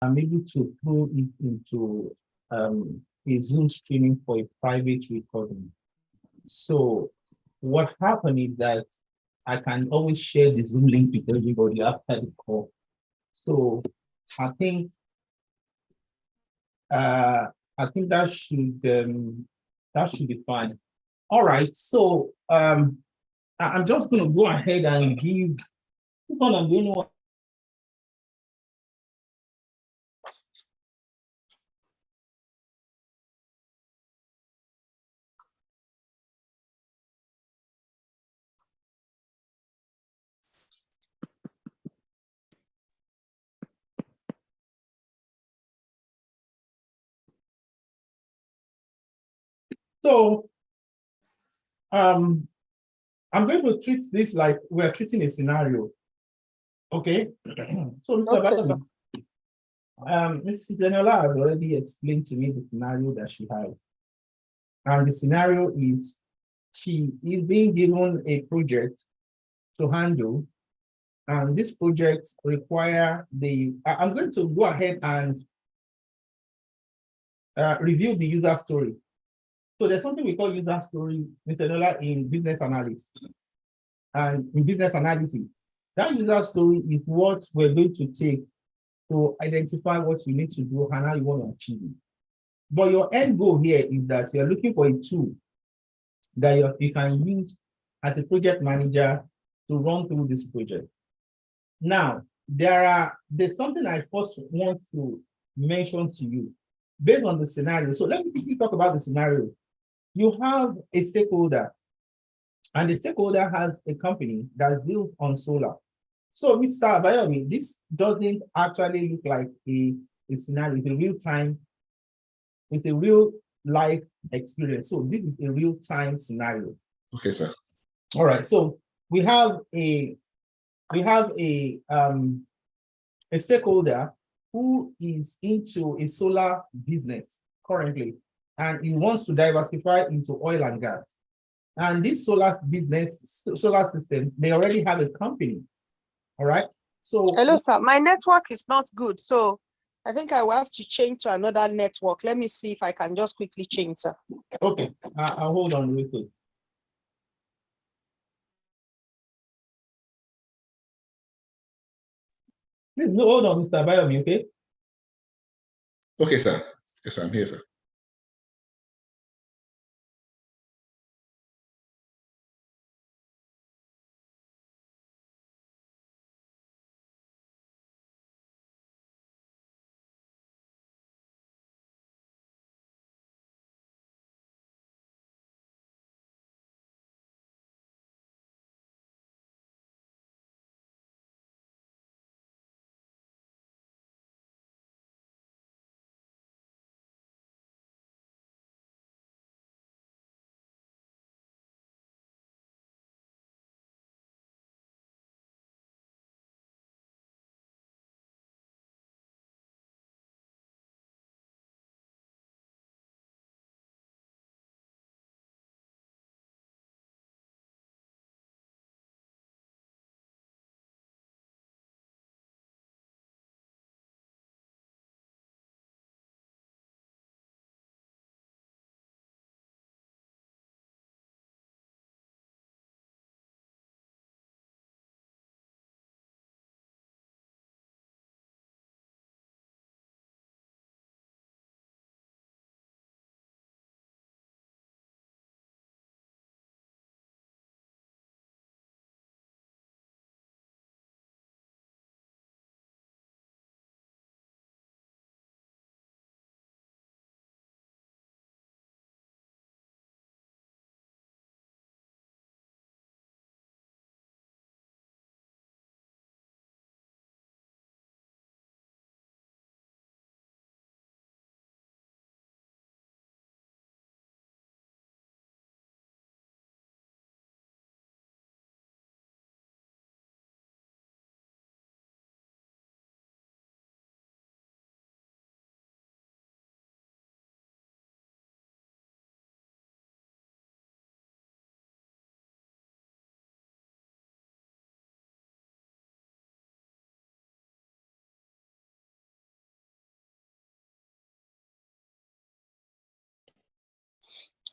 I'm able to throw it into a Zoom streaming for a private recording. So what happened is that I can always share the Zoom link with everybody after the call. So I think uh, that should be fine. All right. So I'm just going to go ahead and give. Hold on, I'm doing what. So um, I'm going to treat this like we're treating a scenario. Okay. So Mr. Okay, sir. Batomi, Mrs. Daniela has already explained to me the scenario that she has. And the scenario is she is being given a project to handle, and this project require I'm going to go ahead and review the user story. So there's something we call user story, Mr. Daniela, in business analysis. And in business analysis, that user story is what we're going to take to identify what you need to do and how you want to achieve it. But your end goal here is that you're looking for a tool that you can use as a project manager to run through this project. Now, there's something I first want to mention to you based on the scenario. So let me quickly talk about the scenario. You have a stakeholder, and the stakeholder has a company that's built on solar. So, Mr. Abayomi, this doesn't actually look like a scenario, it's a real time, it's a real life experience. So this is a real time scenario. Okay, sir. All right. So we have a stakeholder who is into a solar business currently, and he wants to diversify into oil and gas. And this solar business, solar system, they already have a company. All right. So hello, sir. My network is not good, so I think I will have to change to another network. Let me see if I can just quickly change, sir. Okay, I'll hold on real quick. Please, no, hold on, Mr. Bayomi, okay? Okay, sir. Yes, I'm here, sir.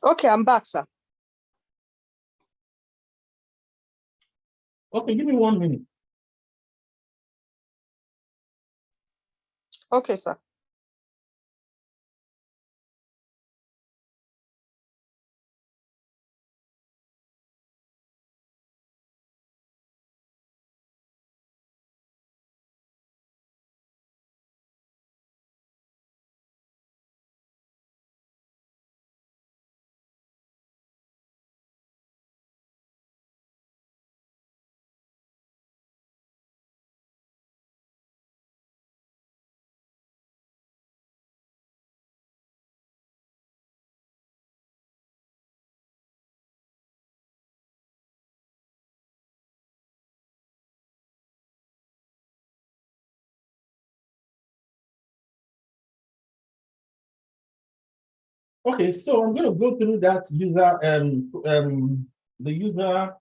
Okay, I'm back, sir. Okay, give me 1 minute. Okay, sir. Okay, so I'm going to go through that user the user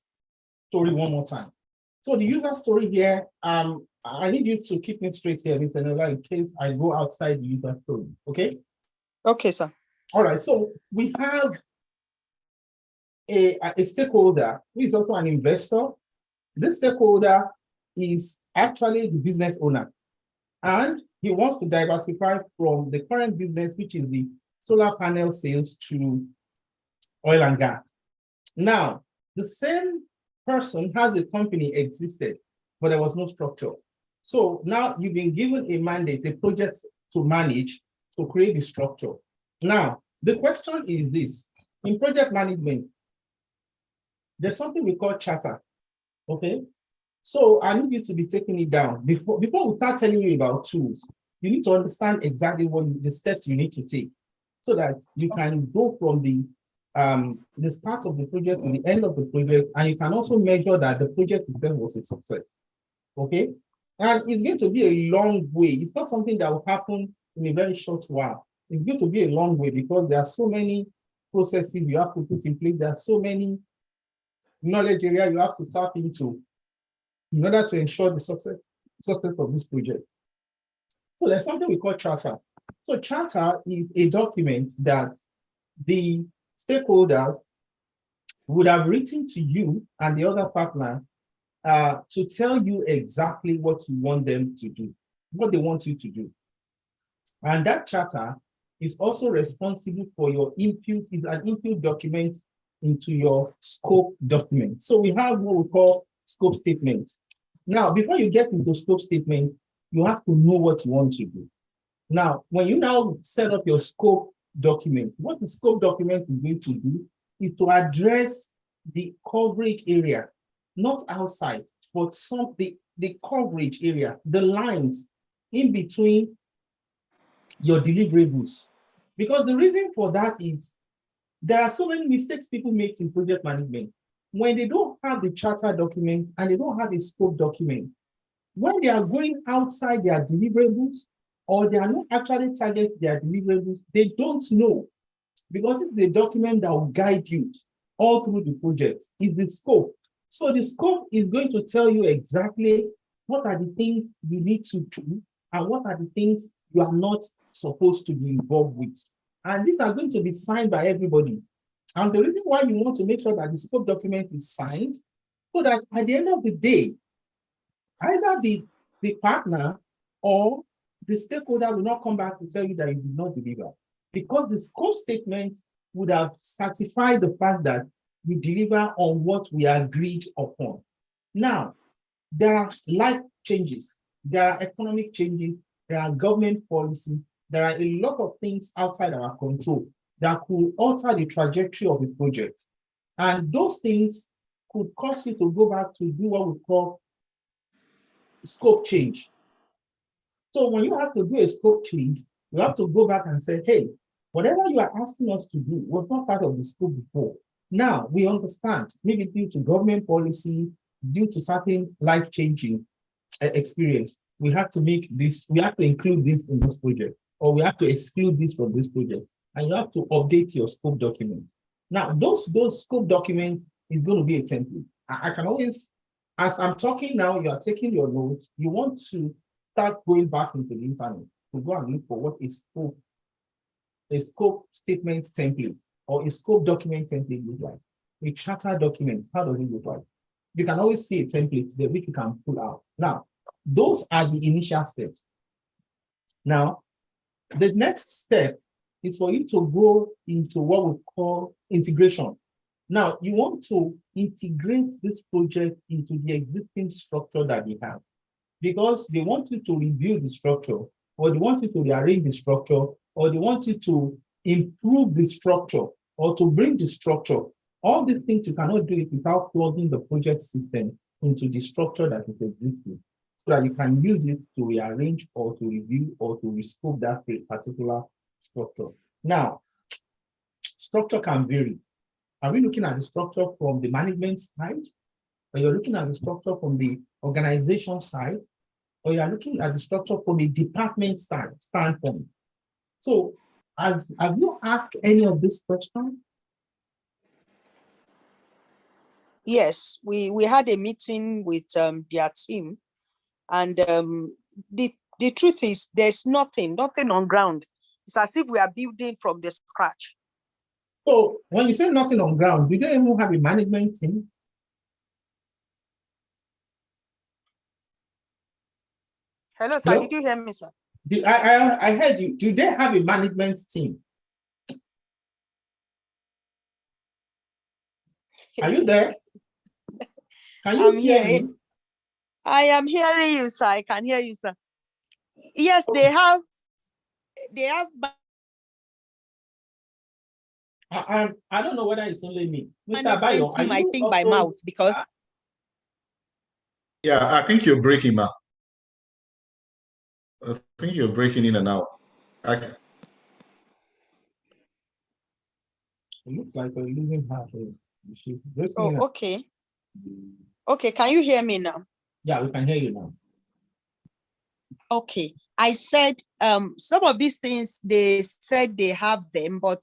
story one more time. So the user story here, I need you to keep me straight here, Mr. Nola, in case I go outside the user story. Okay. Okay, sir. All right. So we have a stakeholder who is also an investor. This stakeholder is actually the business owner, and he wants to diversify from the current business, which is the solar panel sales, to oil and gas. Now, the same person has a company existed, but there was no structure. So now you've been given a mandate, a project to manage, to create the structure. Now, the question is this: in project management, there's something we call charter. Okay. So I need you to be taking it down. Before we start telling you about tools, you need to understand exactly what the steps you need to take so that you can go from the start of the project to the end of the project, and you can also measure that the project itself was a success. Okay. And it's going to be a long way. It's not something that will happen in a very short while. It's going to be a long way because there are so many processes you have to put in place. There are so many knowledge area you have to tap into in order to ensure the success of this project. So there's something we call charter. So charter is a document that the stakeholders would have written to you and the other partner to tell you exactly what you want them to do, what they want you to do. And that charter is also responsible for your input, is an input document into your scope document. So we have what we call scope statements. Now, before you get into scope statement, you have to know what you want to do. Now, when you now set up your scope document, what the scope document is going to do is to address the coverage area, not outside, but the coverage area, the lines in between your deliverables. Because the reason for that is there are so many mistakes people make in project management. When they don't have the charter document and they don't have a scope document, when they are going outside their deliverables or they are not actually target their deliverables, they don't know, because it's the document that will guide you all through the project. It's the scope. So the scope is going to tell you exactly what are the things you need to do and what are the things you are not supposed to be involved with. And these are going to be signed by everybody. And the reason why you want to make sure that the scope document is signed, so that at the end of the day, either the partner or the stakeholder will not come back to tell you that you did not deliver, because the scope statement would have certified the fact that you deliver on what we agreed upon. Now, there are life changes, there are economic changes, there are government policies, there are a lot of things outside our control that could alter the trajectory of the project. And those things could cause you to go back to do what we call scope change. So when you have to do a scope change, you have to go back and say, hey, whatever you are asking us to do was not part of the scope before. Now we understand, maybe due to government policy, due to certain life-changing experience, we have to make this, we have to include this in this project, or we have to exclude this from this project, and you have to update your scope document. Now, those scope documents is going to be a template. I can always, as I'm talking now, you are taking your notes, you want to start going back into the internet to go and look for what is a scope statement template. or a scope document template look like? A charter document, how does it look like? You can always see a template there which you can pull out. Now, those are the initial steps. Now, the next step is for you to go into what we call integration. Now, you want to integrate this project into the existing structure that you have, because they want you to review the structure, or they want you to rearrange the structure, or they want you to improve the structure, or to bring the structure. All these things, you cannot do it without plugging the project system into the structure that is existing, so that you can use it to rearrange or to review or to rescope that particular structure. Now, structure can vary. Are we looking at the structure from the management side? Or you're looking at the structure from the organization side? Or you're looking at the structure from a department standpoint? So, have you asked any of these questions? Yes, we had a meeting with their team, and the truth is there's nothing on ground. It's as if we are building from the scratch. So when you say nothing on ground, you don't even have a management team? Hello, sir. Hello? Did you hear me, sir? I heard you. Do they have a management team? Are you there? Can you I'm hear here. me? I am hearing you, sir. I can hear you, sir. Yes, Okay. they have. I don't know whether it's only me. Mr. Management Abayo, are team, I you think, by also? mouth, because Yeah, I think you're breaking up. I think you're breaking in and out. Okay. It looks like we're losing her here. She's breaking oh, up. okay. Okay, can you hear me now? Yeah, we can hear you now. Okay, I said some of these things they said they have them, but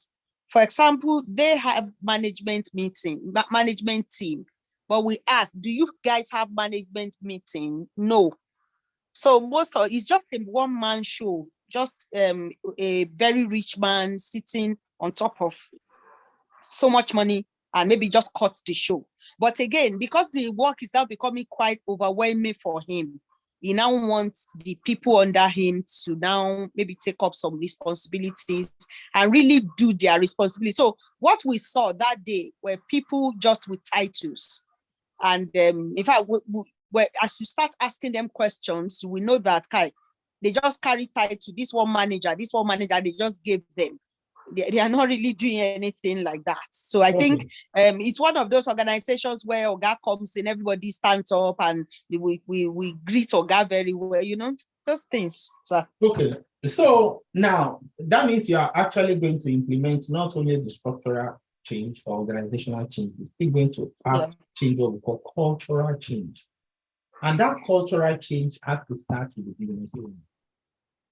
for example, they have management team, but we asked, do you guys have management meeting? No. So most of it's just a one-man show, just a very rich man sitting on top of so much money and maybe just cut the show. But again, because the work is now becoming quite overwhelming for him, he now wants the people under him to now maybe take up some responsibilities and really do their responsibility. So what we saw that day were people just with titles. And in fact, as you start asking them questions, we know that they just carry title, this one manager, they just gave them. They are not really doing anything like that. So I think it's one of those organizations where Oga comes in, everybody stands up and we greet Oga very well, those things. So. Okay, so now that means you are actually going to implement not only the structural change or organizational change, you're still going to have change what we call cultural change. And that cultural change has to start with the business owner.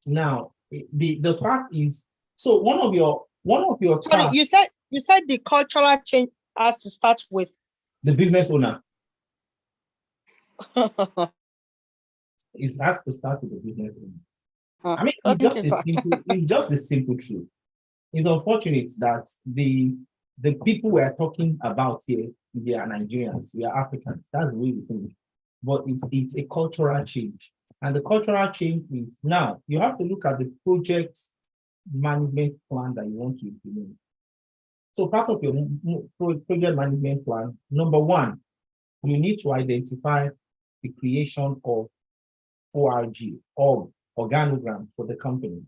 Now, the fact is, so one of your sorry, you said the cultural change has to start with the business owner. It has to start with the business owner. I mean, it's just the simple truth. It's unfortunate that the people we're talking about here, they are Nigerians, we are Africans. That's the way we think. But it's a cultural change. And the cultural change is now you have to look at the project management plan that you want to implement. So part of your project management plan, number one, you need to identify the creation of ORG or organogram for the company.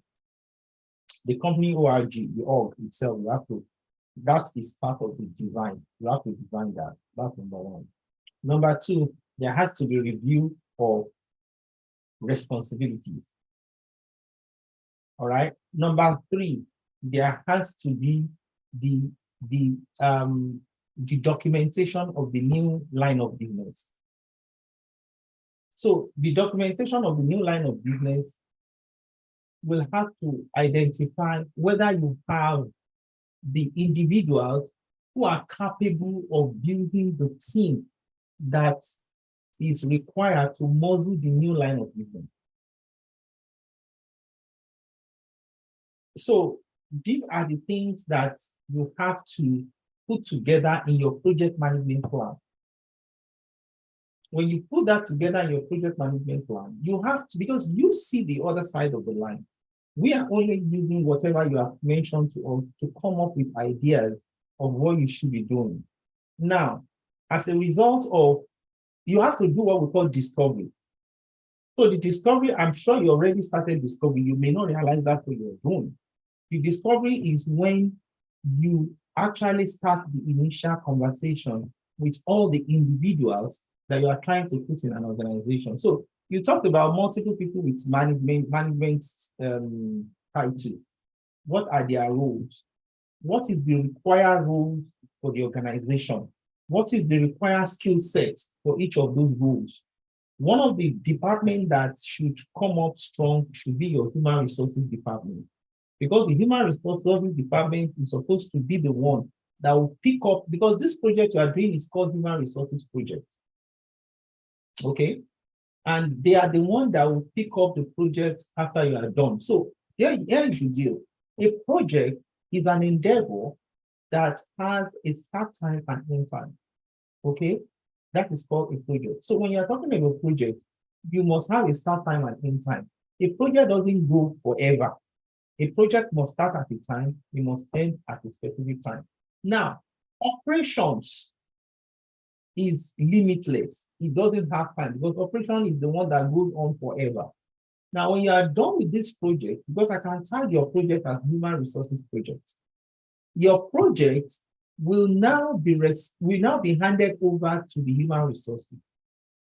The company ORG, the org itself, that is part of the design. You have to design that. That's number one. Number two, there has to be review of responsibilities. All right. Number three, there has to be the documentation of the new line of business. So the documentation of the new line of business will have to identify whether you have the individuals who are capable of building the team that is required to model the new line of business. So these are the things that you have to put together in your project management plan. When you put that together in your project management plan, you have to, because you see the other side of the line. We are only using whatever you have mentioned to us to come up with ideas of what you should be doing. Now, as a result of, you have to do what we call discovery. So the discovery, I'm sure you already started discovery. You may not realize that's what you're doing. The discovery is when you actually start the initial conversation with all the individuals that you are trying to put in an organization. So you talked about multiple people with management title. What are their roles? What is the required role for the organization? What is the required skill set for each of those roles? One of the departments that should come up strong should be your human resources department. Because the human resources department is supposed to be the one that will pick up, because this project you are doing is called human resources project. Okay? And they are the one that will pick up the project after you are done. So here is the deal. A project is an endeavor that has a start time and end time. Okay? That is called a project. So when you're talking about a project, you must have a start time and end time. A project doesn't go forever. A project must start at a time, it must end at a specific time. Now, operations is limitless. It doesn't have time because operation is the one that goes on forever. Now, when you are done with this project, because I can tag your project as human resources project, your project will now be handed over to the human resources.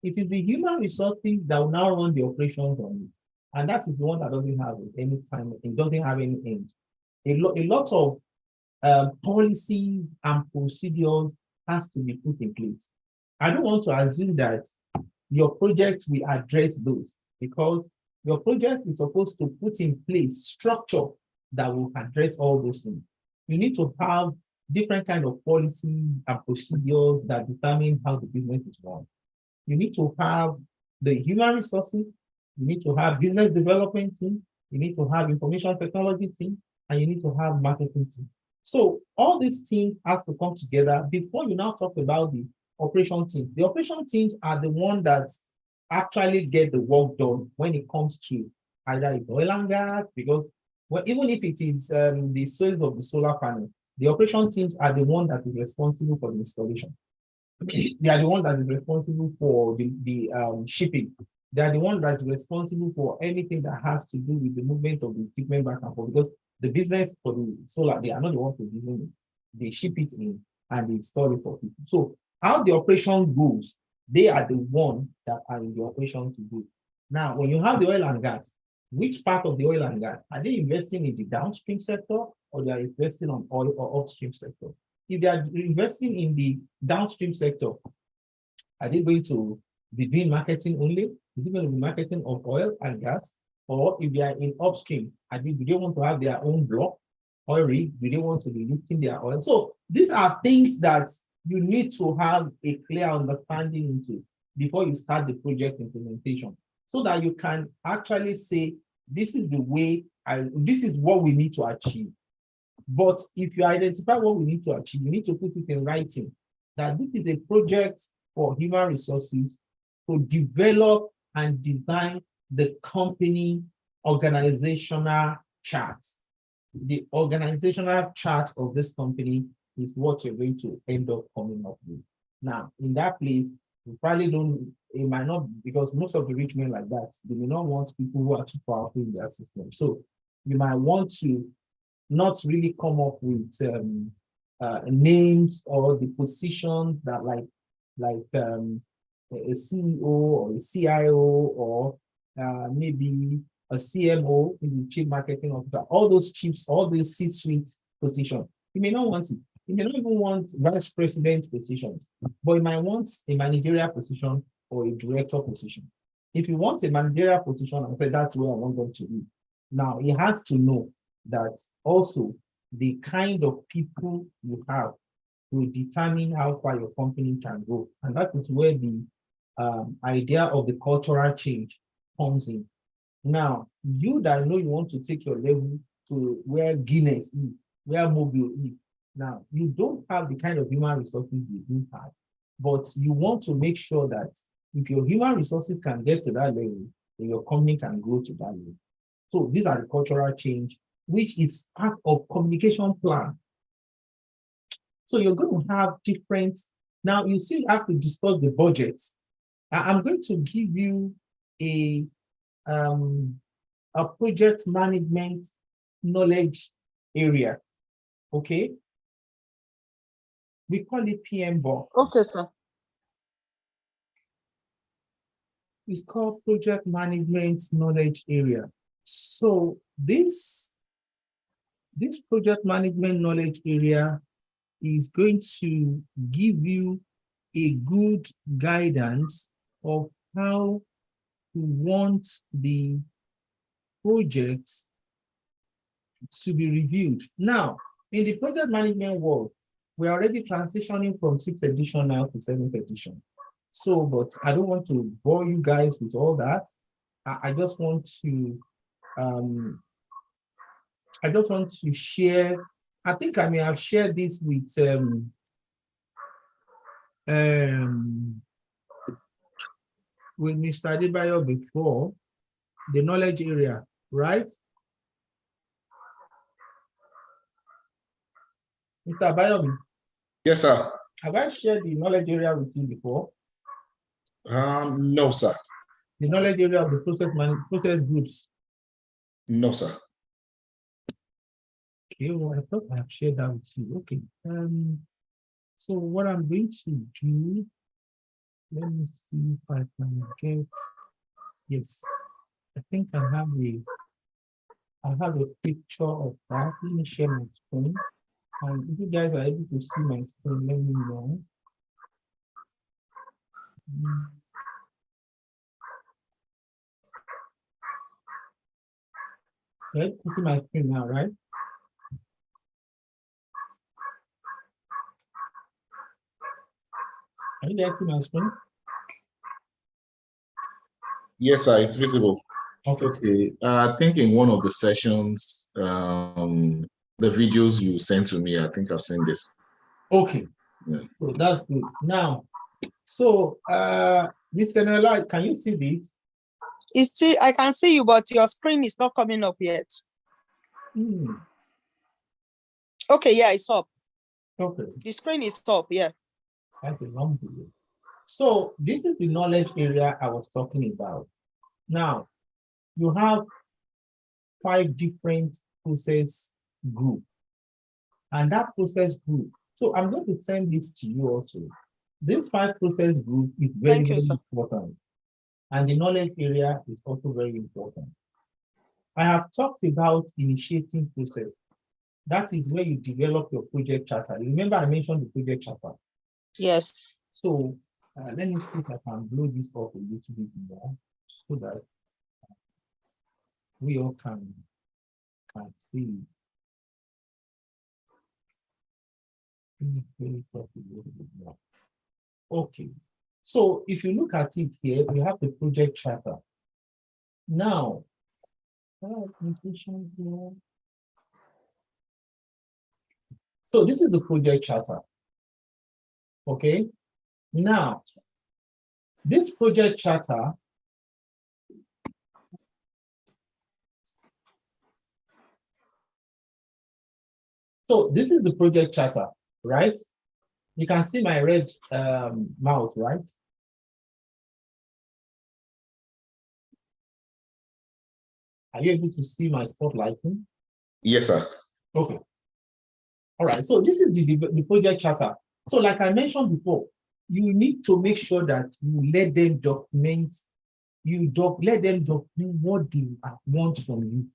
It is the human resources that will now run the operations on it. And that is the one that doesn't have any time, it doesn't have any end. A lot of policies and procedures has to be put in place. I don't want to assume that your project will address those, because your project is supposed to put in place structure that will address all those things. You need to have different kind of policies and procedures that determine how the business is run. You need to have the human resources, you need to have business development team, you need to have information technology team, and you need to have marketing team. So all these teams have to come together before you now talk about the operation team. The operation teams are the ones that actually get the work done when it comes to either oil and gas, because even if it is the sales of the solar panel, the operation teams are the one that is responsible for the installation. They are the one that is responsible for the shipping. They are the one that is responsible for anything that has to do with the movement of the equipment back and forth, because the business for the solar, they are not the ones who do it. They ship it in and they install it for people. So how the operation goes, they are the one that are in the operation to do. Now, when you have the oil and gas, which part of the oil and gas? Are they investing in the downstream sector, or they are investing on oil or upstream sector? If they are investing in the downstream sector, are they going to be doing marketing only? Is it going to be marketing of oil and gas? Or if they are in upstream, do they want to have their own block, oil rig? Do they want to be lifting their oil? So these are things that you need to have a clear understanding into before you start the project implementation, so that you can actually say, this is the way, this is what we need to achieve. But if you identify what we need to achieve, you need to put it in writing that this is a project for human resources to develop and design the company organizational chart. The organizational chart of this company is what you're going to end up coming up with. Now, in that place, you probably don't, it might not, because most of the rich men like that, they may not want people who are too powerful in their system. So you might want to not really come up with names or the positions that like a CEO or a CIO or maybe a CMO, maybe Chief Marketing Officer, all those chiefs, all those C-suite positions. You may not want it. You may not even want vice president positions, but you might want a managerial position or a director position. If you want a managerial position, I say that's where I want them to be. Now, he has to know that also the kind of people you have will determine how far your company can go. And that is where the idea of the cultural change comes in. Now, you that know you want to take your level to where Guinness is, where Mobile is. Now, you don't have the kind of human resources you do have, but you want to make sure that if your human resources can get to that level, then your company can grow to that level. So these are the cultural change, which is part of communication plan. So you're going to have different, now you still have to discuss the budgets. I'm going to give you a project management knowledge area, okay? We call it PMBOK. Okay, sir. It's called project management knowledge area. So this project management knowledge area is going to give you a good guidance of how you want the projects to be reviewed. Now, in the project management world, we're already transitioning from 6th edition now to 7th edition. So, but I don't want to bore you guys with all that. I just want to share. I think I may have shared this with Mr. Adebayo before, the knowledge area, right? Mr. Abayomi. Yes, sir. Have I shared the knowledge area with you before? No, sir. The knowledge area of the process groups. No, sir. Okay, well, I thought I have shared that with you. Okay. So what I'm going to do, let me see if I can get, yes, I think I have a picture of that. Let me share my screen. And if you guys are able to see my screen, let me know. Right, you see my screen now, right? Are you there to my screen? Yes, sir, it's visible. Okay. Okay. I think in one of the sessions, the videos you sent to me, I think I've seen this. Okay. Yeah. So that's good. Now, so Mr. Nola, can you see this? It's still, I can see you, but your screen is not coming up yet. Okay, yeah, it's up. Okay. The screen is up, yeah. That's a long video. So this is the knowledge area I was talking about. Now, you have 5 different process groups. And that process group, so I'm going to send this to you also. This 5 process group is very, very important. And the knowledge area is also very important. I have talked about initiating process. That is where you develop your project charter. Remember I mentioned the project charter. Yes. So let me see if I can blow this up a little bit more so that we all can see. Okay. So if you look at it here, we have the project charter. Now, so this is the project charter. Okay. Now, this project charter, so this is the project charter, right? You can see my red mouse, right? Are you able to see my spotlighting? Yes, sir. Okay. All right. So this is the project charter. So like I mentioned before, you need to make sure that you let them document, let them document what they want from you.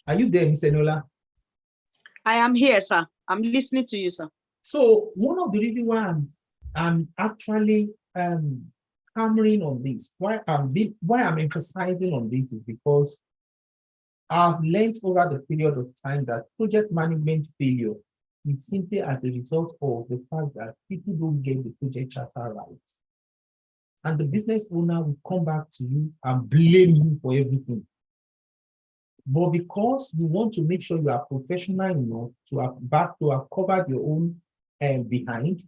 Are you there, Ms. Enola? I am here, sir. I'm listening to you, sir. So one of the reasons why I'm actually hammering on this, why I'm emphasizing on this is because I've learned over the period of time that project management failure is simply as a result of the fact that people don't get the project charter right. And the business owner will come back to you and blame you for everything. But because you want to make sure you are professional enough to have covered your own behind,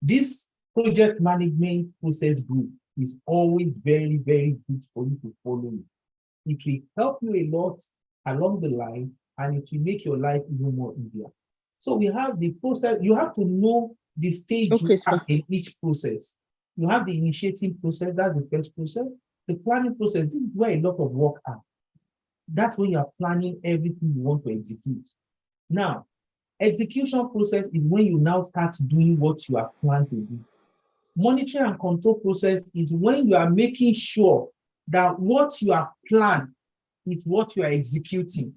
this project management process group is always very, very good for you to follow. It will help you a lot along the line, and it will make your life even more easier. So we have the process. You have to know the stage you Okay, sir. are in each process. You have the initiating process, that's the first process. The planning process, this is where a lot of work are. That's when you are planning everything you want to execute. Now, execution process is when you now start doing what you are planned to do. Monitoring and control process is when you are making sure that what you are planned is what you are executing.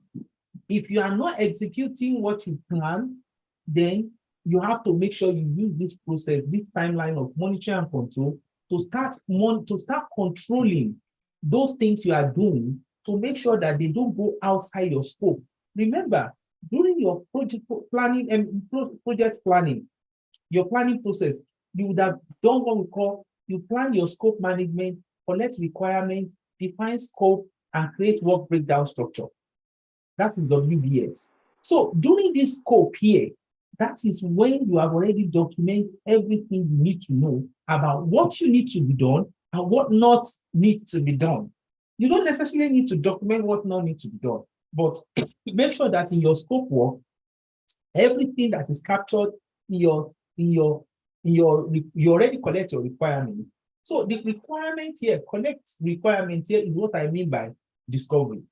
If you are not executing what you plan, then you have to make sure you use this process, this timeline of monitoring and control to start controlling those things you are doing to make sure that they don't go outside your scope. Remember, during your project planning and project planning, your planning process, you would have done what we call, you plan your scope management, collect requirements, define scope, and create work breakdown structure. That is WBS. So during this scope here, that is when you have already documented everything you need to know about what you need to be done and what not needs to be done. You don't necessarily need to document what not needs to be done, but make sure that in your scope work, everything that is captured you already collect your requirement. So the requirement here, collect requirement here is what I mean by discovery.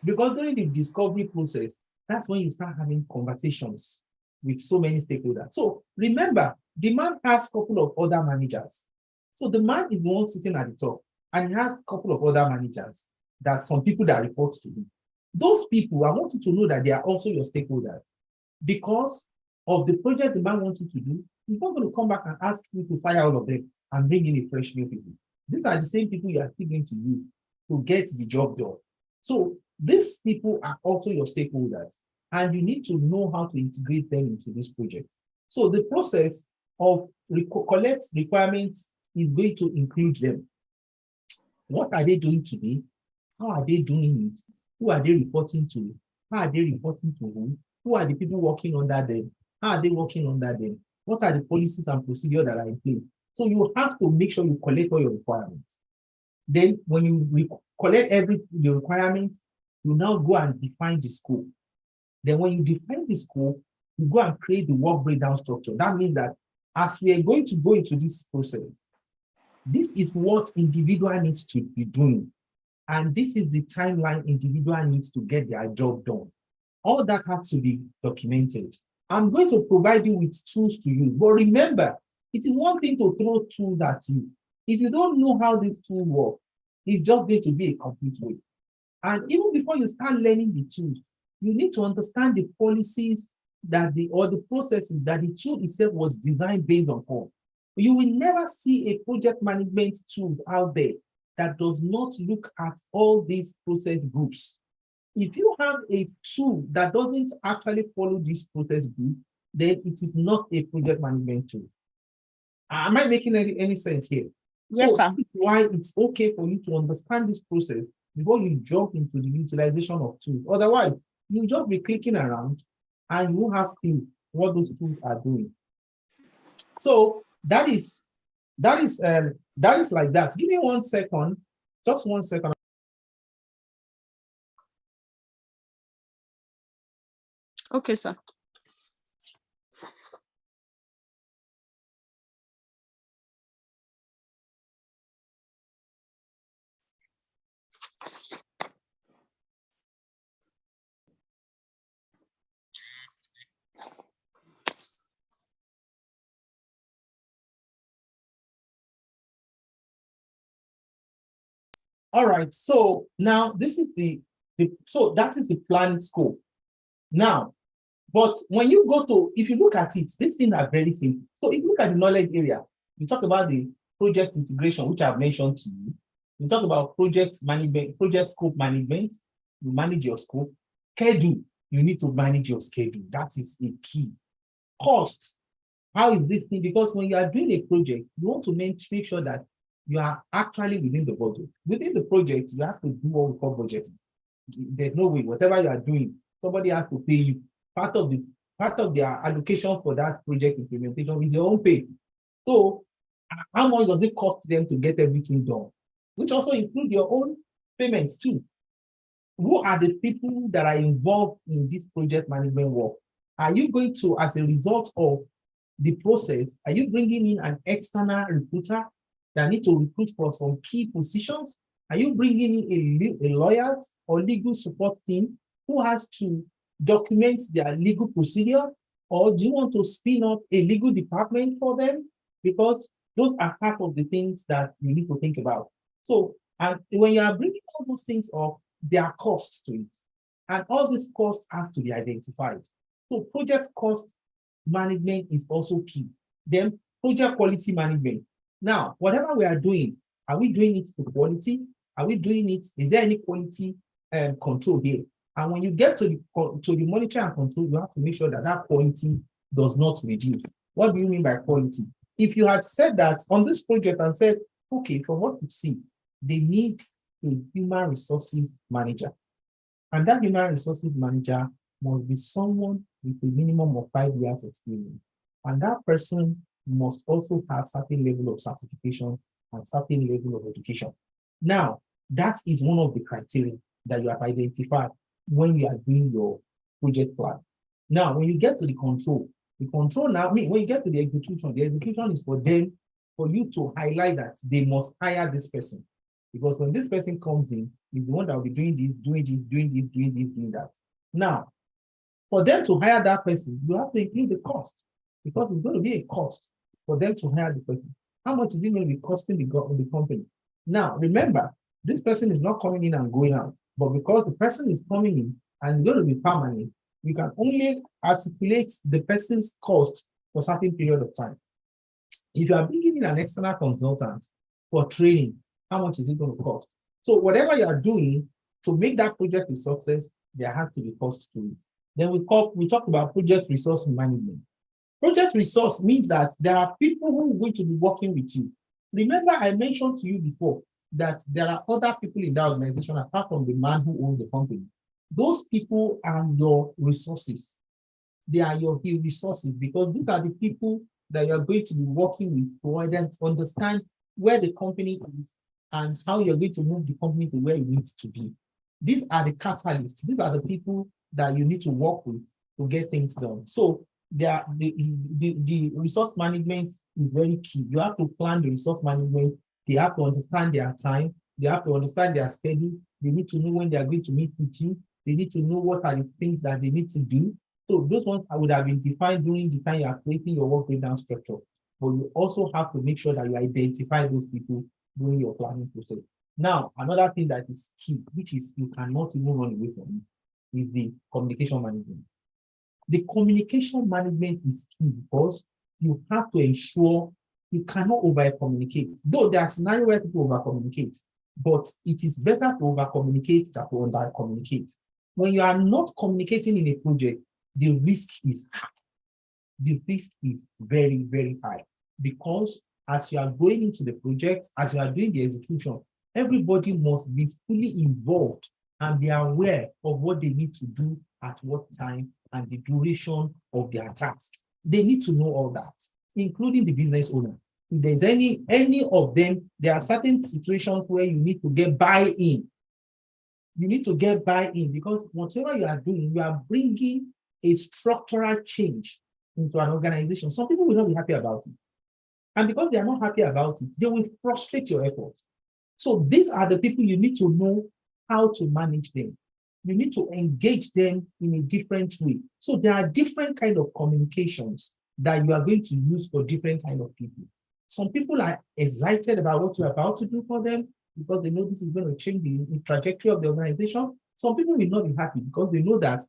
Because during the discovery process, that's when you start having conversations with so many stakeholders. So remember, the man has a couple of other managers. So the man is the one sitting at the top, and he has a couple of other managers, that some people that report to him. Those people, I want you to know that they are also your stakeholders. Because of the project the man wants you to do, he's not going to come back and ask you to fire all of them and bring in a fresh new people. These are the same people you are still going to use to get the job done. So these people are also your stakeholders, and you need to know how to integrate them into this project. So the process of collect requirements is going to include them. What are they doing today? How are they doing it? Who are they reporting to? How are they reporting to whom? Who are the people working under them? How are they working under them? What are the policies and procedures that are in place? So you have to make sure you collect all your requirements. Then when you collect the requirements, you now go and define the scope. Then when you define the scope, you go and create the work breakdown structure. That means that as we are going to go into this process, this is what individual needs to be doing. And this is the timeline individual needs to get their job done. All that has to be documented. I'm going to provide you with tools to use. But remember, it is one thing to throw tools at you. If you don't know how this tool works, it's just going to be a complete waste. And even before you start learning the tools, you need to understand the policies or the processes that the tool itself was designed based upon. You will never see a project management tool out there that does not look at all these process groups. If you have a tool that doesn't actually follow this process group, then it is not a project management tool. Am I making any sense here? Yes, sir. That's why it's okay for you to understand this process before you jump into the utilization of tools. Otherwise, you'll just be clicking around and you won't have clue what those tools are doing. So that is like that. Give me 1 second, just 1 second. Okay, sir. All right, so now this is so that is the planning scope. Now, but when you go to, if you look at it, these things are very simple. So if you look at the knowledge area, you talk about the project integration, which I've mentioned to you. You talk about project management, project scope management, you manage your scope. Schedule, you need to manage your schedule. That is a key. Cost, how is this thing? Because when you are doing a project, you want to make sure that you are actually within the budget. Within the project, you have to do what we call budgeting. There's no way, whatever you are doing, somebody has to pay you. Part of their allocation for that project implementation is your own pay. So how much does it cost them to get everything done? Which also include your own payments too. Who are the people that are involved in this project management work? Are you going to, as a result of the process, are you bringing in an external recruiter that need to recruit for some key positions? Are you bringing in a lawyer or legal support team who has to document their legal procedure? Or do you want to spin up a legal department for them? Because those are part of the things that you need to think about. So, and when you are bringing all those things up, there are costs to it. And all these costs have to be identified. So project cost management is also key. Then project quality management. Now, whatever we are doing, are we doing it to quality? Are we doing it? Is there any quality control here? And when you get to the monitoring and control, you have to make sure that that quality does not reduce. What do you mean by quality? If you had said that on this project and said, okay, from what you see, they need a human resources manager. And that human resources manager must be someone with a minimum of 5 years experience. And that person must also have certain level of certification and certain level of education. Now, that is one of the criteria that you have identified when you are doing your project plan. Now, when you get to the control now, when you get to the execution is for them, for you to highlight that they must hire this person. Because when this person comes in, is the one that will be doing that. Now, for them to hire that person, you have to include the cost, because it's going to be a cost for them to hire the person. How much is it going to be costing the company? Now, remember, this person is not coming in and going out, but because the person is coming in and is going to be permanent, you can only articulate the person's cost for a certain period of time. If you are bringing in an external consultant for training, how much is it going to cost? So whatever you are doing to make that project a success, there has to be cost to it. Then we talk about project resource management. Project resource means that there are people who are going to be working with you. Remember, I mentioned to you before that there are other people in that organization apart from the man who owns the company. Those people are your resources. They are your resources, because these are the people that you are going to be working with to understand where the company is and how you're going to move the company to where it needs to be. These are the catalysts. These are the people that you need to work with to get things done. So the resource management is very key. You have to plan the resource management. They have to understand their time. They have to understand their schedule. They need to know when they are going to meet with you. They need to know what are the things that they need to do. So those ones would have been defined during the time you are creating your work breakdown structure. But you also have to make sure that you identify those people during your planning process. Now, another thing that is key, which is you cannot even run away from it, is the communication management. The communication management is key because you have to ensure you cannot over-communicate. Though there are scenarios where people over-communicate, but it is better to over-communicate than to under-communicate. When you are not communicating in a project, the risk is high. The risk is very, very high, because as you are going into the project, as you are doing the execution, everybody must be fully involved and be aware of what they need to do at what time and the duration of their task. They need to know all that, including the business owner. If there's any of them, there are certain situations where you need to get buy-in. You need to get buy-in, because whatever you are doing, you are bringing a structural change into an organization. Some people will not be happy about it. And because they are not happy about it, they will frustrate your efforts. So these are the people you need to know how to manage them. You need to engage them in a different way. So there are different kinds of communications that you are going to use for different kinds of people. Some people are excited about what you're about to do for them because they know this is going to change the trajectory of the organization. Some people will not be happy because they know that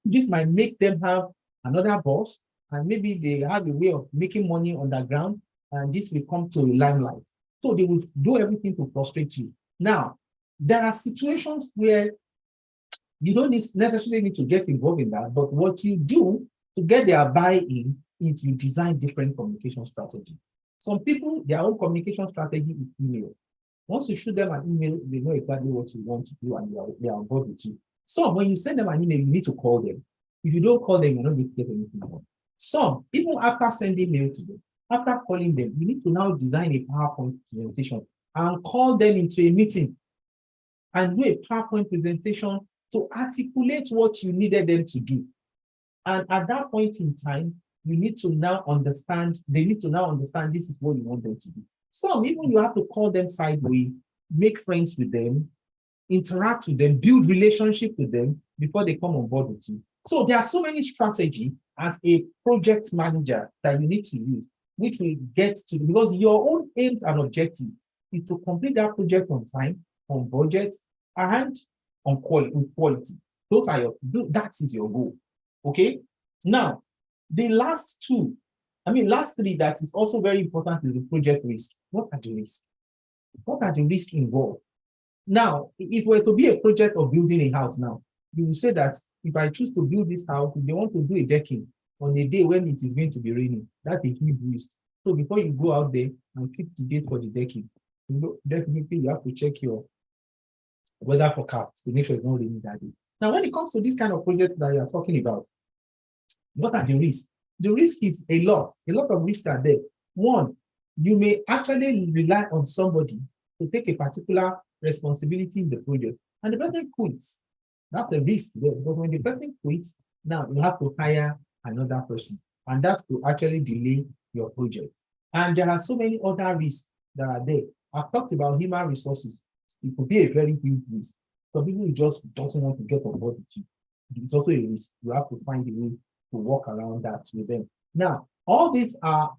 this might make them have another boss, and maybe they have a way of making money underground, and this will come to limelight. So they will do everything to frustrate you. Now, there are situations where you don't necessarily need to get involved in that, but what you do to get their buy-in is you design different communication strategies. Some people, their own communication strategy is email. Once you shoot them an email, they know exactly what you want to do and they are on board with you. Some, when you send them an email, you need to call them. If you don't call them, you're not going to get anything more. Some, even after sending mail to them, after calling them, you need to now design a PowerPoint presentation and call them into a meeting and do a PowerPoint presentation to articulate what you needed them to do. And at that point in time, you need to now understand, they need to now understand this is what you want them to do. Some, even you have to call them sideways, make friends with them, interact with them, build relationship with them before they come on board with you. So there are so many strategies as a project manager that you need to use, which will get to, because your own aims and objective is to complete that project on time, on budget, and on quality. Those are that is your goal. Okay. Now, the last three that is also very important is the project risk. What are the risks? What are the risks involved? Now, if we're to be a project of building a house now, you will say that if I choose to build this house, if they want to do a decking on a day when it is going to be raining, that's a huge risk. So before you go out there and fix the date for the decking, definitely you have to check your weather forecast to make sure it's not raining that day. Now, when it comes to this kind of project that you are talking about, what are the risks? The risk is a lot of risks are there. One, you may actually rely on somebody to take a particular responsibility in the project, and the person quits. That's a risk there, because when the person quits, now you have to hire another person, and that could actually delay your project. And there are so many other risks that are there. I've talked about human resources. It could be a very huge risk. Some people just doesn't want to get on board with you. It's also a risk. You have to find a way to work around that with them. Now, all these are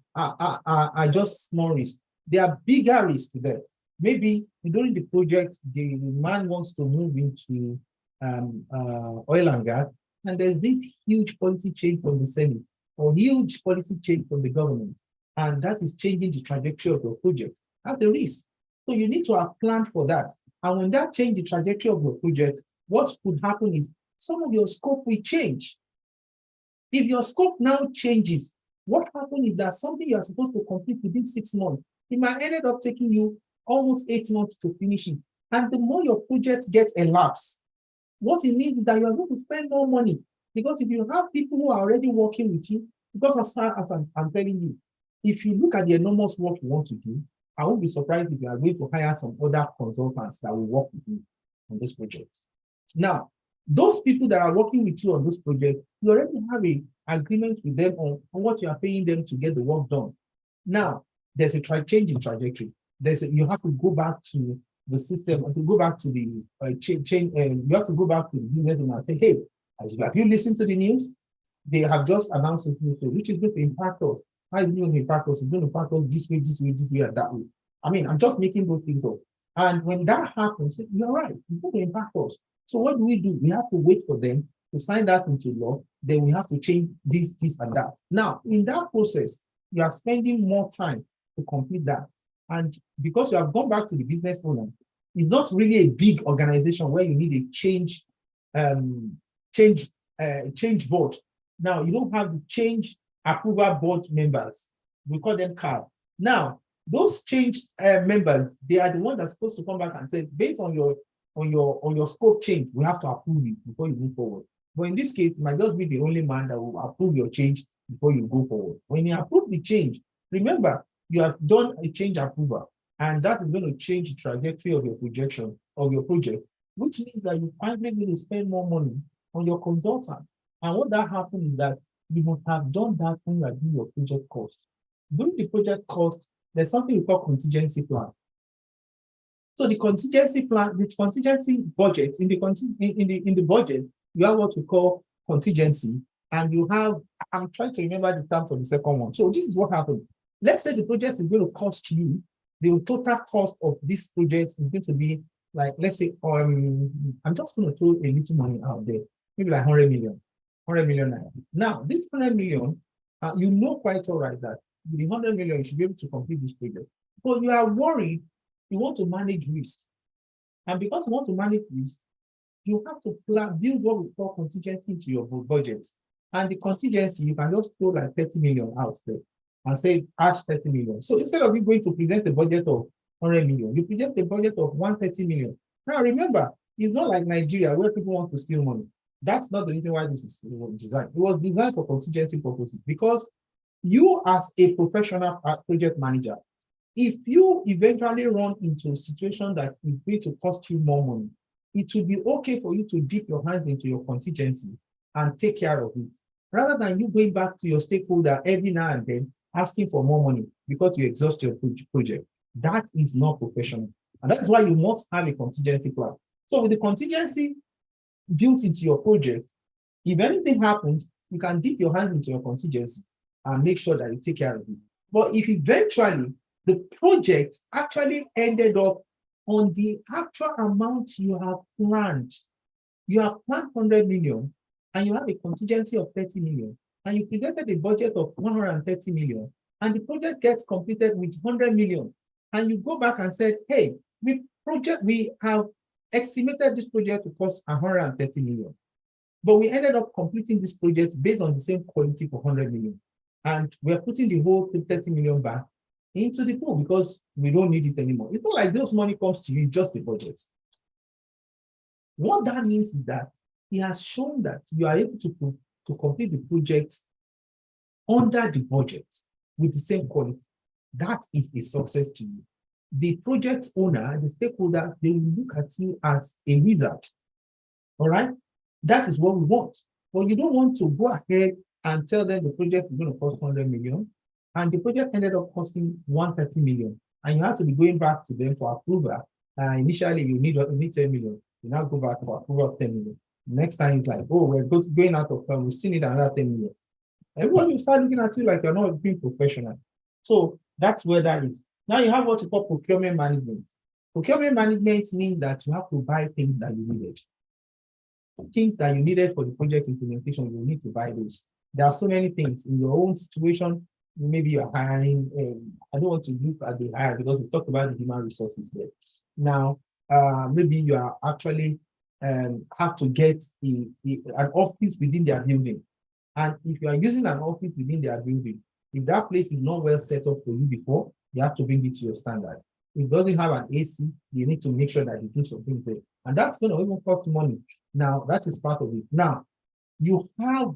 just small risks. There are bigger risks there. Maybe during the project, the man wants to move into oil and gas, and there's this huge policy change from the Senate or huge policy change from the government, and that is changing the trajectory of your project. That's the risk. So you need to have planned for that. And when that changes the trajectory of your project, what could happen is some of your scope will change. If your scope now changes, what happens is that something you are supposed to complete within 6 months, it might end up taking you almost 8 months to finish it. And the more your project gets elapsed, what it means is that you are going to spend more money. Because if you have people who are already working with you, because as far as I'm telling you, if you look at the enormous work you want to do, I won't be surprised if you are going to hire some other consultants that will work with you on this project. Now, those people that are working with you on this project, you already have an agreement with them on what you are paying them to get the work done. Now, there's a change in trajectory. You have to go back to the system, and to go back to the you have to go back to the business and say, hey, have you listened to the news? They have just announced it, which is going to impact us. How is it going to impact us? It's going to impact us this way, this way, this way, and that way. I mean, I'm just making those things up. And when that happens, you're right, it's going to impact us. So what do? We have to wait for them to sign that into law. Then we have to change this, and that. Now, in that process, you are spending more time to complete that. And because you have gone back to the business owner, it's not really a big organization where you need a change board. Now, you don't have the change approval board members. We call them CAB. Now, those change members, they are the ones that's supposed to come back and say, based on your scope change, we have to approve it before you move forward. But in this case, you might just be the only man that will approve your change before you go forward. When you approve the change, remember, you have done a change approval, and that is going to change the trajectory of your projection of your project, which means that you finally going to spend more money on your consultant. And what that happens is that you must have done that when you are doing your project cost. During the project cost, there's something we call contingency plan. So the contingency plan, this contingency budget, in the budget, you have what we call contingency, and you have, I'm trying to remember the term for the second one. So this is what happened. Let's say the project is going to cost you, the total cost of this project is going to be like, let's say, I'm just going to throw a little money out there, maybe like 100 million naira. Now, this 100 million, you know quite all right that with the 100 million, you should be able to complete this project. But you are worried, you want to manage risk. And because you want to manage risk, you have to build what we call contingency into your budget. And the contingency, you can just throw like 30 million out there. and say, ask 30 million. So instead of you going to present a budget of 100 million, you present a budget of 130 million. Now remember, it's not like Nigeria where people want to steal money. That's not the reason why this is designed. It was designed for contingency purposes because you as a professional project manager, if you eventually run into a situation that is going to cost you more money, it will be okay for you to dip your hands into your contingency and take care of it, rather than you going back to your stakeholder every now and then asking for more money because you exhaust your project. That is not professional. And that's why you must have a contingency plan. So with the contingency built into your project, if anything happens, you can dip your hands into your contingency and make sure that you take care of it. But if eventually the project actually ended up on the actual amount you have planned 100 million and you have a contingency of 30 million, and you presented a budget of 130 million, and the project gets completed with 100 million, and you go back and said, hey, we have estimated this project to cost 130 million, but we ended up completing this project based on the same quality for 100 million. And we're putting the whole 30 million back into the pool because we don't need it anymore. It's not like those money comes to you, it's just the budget. What that means is that he has shown that you are able to complete the project under the budget with the same quality. That is a success to you. The project owner, the stakeholders, they will look at you as a wizard. All right? That is what we want. But you don't want to go ahead and tell them the project is going to cost 100 million, and the project ended up costing 130 million, and you have to be going back to them for approval. Initially, you need 10 million. You now go back for approval of 10 million. Next time, it's like, oh, we're going out of time. We still need another 10 million. Everyone will start looking at you like you're not being professional. So that's where that is. Now you have what you call procurement management. Procurement management means that you have to buy things that you needed. Things that you needed for the project implementation, you need to buy those. There are so many things in your own situation. Maybe you're hiring, I don't want to look at the hire because we talked about the human resources there. Now, maybe you are actually have to get an office within their building. And if you are using an office within their building, if that place is not well set up for you before, you have to bring it to your standard. If it doesn't have an AC, you need to make sure that you do something there. And that's going to even cost money. Now, that is part of it. Now, you have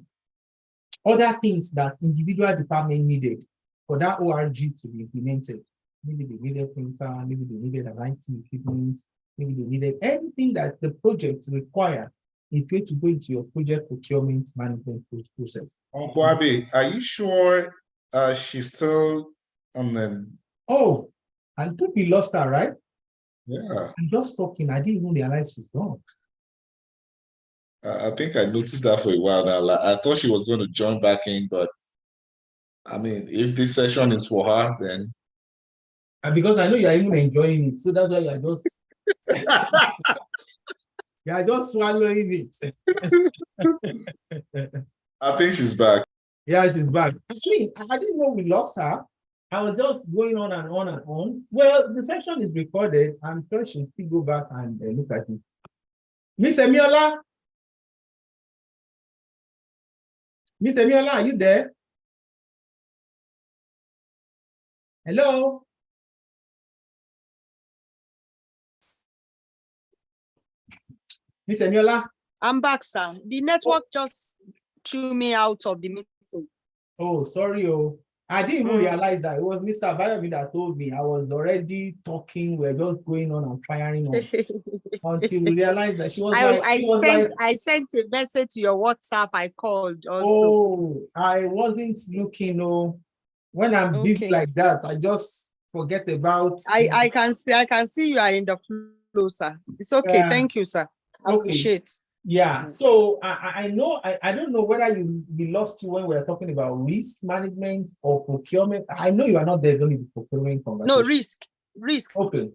other things that individual department needed for that ORG to be implemented. Maybe they needed a printer, maybe they needed an IT equipment, maybe they needed anything that the project requires is going to go into your project procurement management process. Uncle Abe, are you sure she's still on the... Oh, I think we lost her, right? Yeah. I'm just talking. I didn't even realize she's gone. I think I noticed that for a while now. Like, I thought she was going to join back in, but I mean, if this session is for her, then... And because I know you're even enjoying it, so that's why you're just... you're just swallowing it. I think she's back. Yeah, she's back. Actually, I didn't know we lost her. I was just going on and on and on. Well, the session is recorded. I'm sure she'll still go back and look at it. Miss Emiola? Miss Emiola, are you there? Hello? Miss Emiola? I'm back, sir. The network just threw me out of the meeting. Oh, sorry. Oh, I didn't even realize that it was Mr. Bayomi that told me. I was already talking. We're just going on and firing on until we realized that she was I sent a message to your WhatsApp. I called also. Oh, I wasn't looking. Oh, when I'm busy like that, I just forget about. I can see you are in the flow, sir. It's okay. Yeah. Thank you, sir. I appreciate. Yeah, so I know, I don't know whether we lost you when we were talking about risk management or procurement. I know you are not there during the procurement conversation. No, risk. Okay.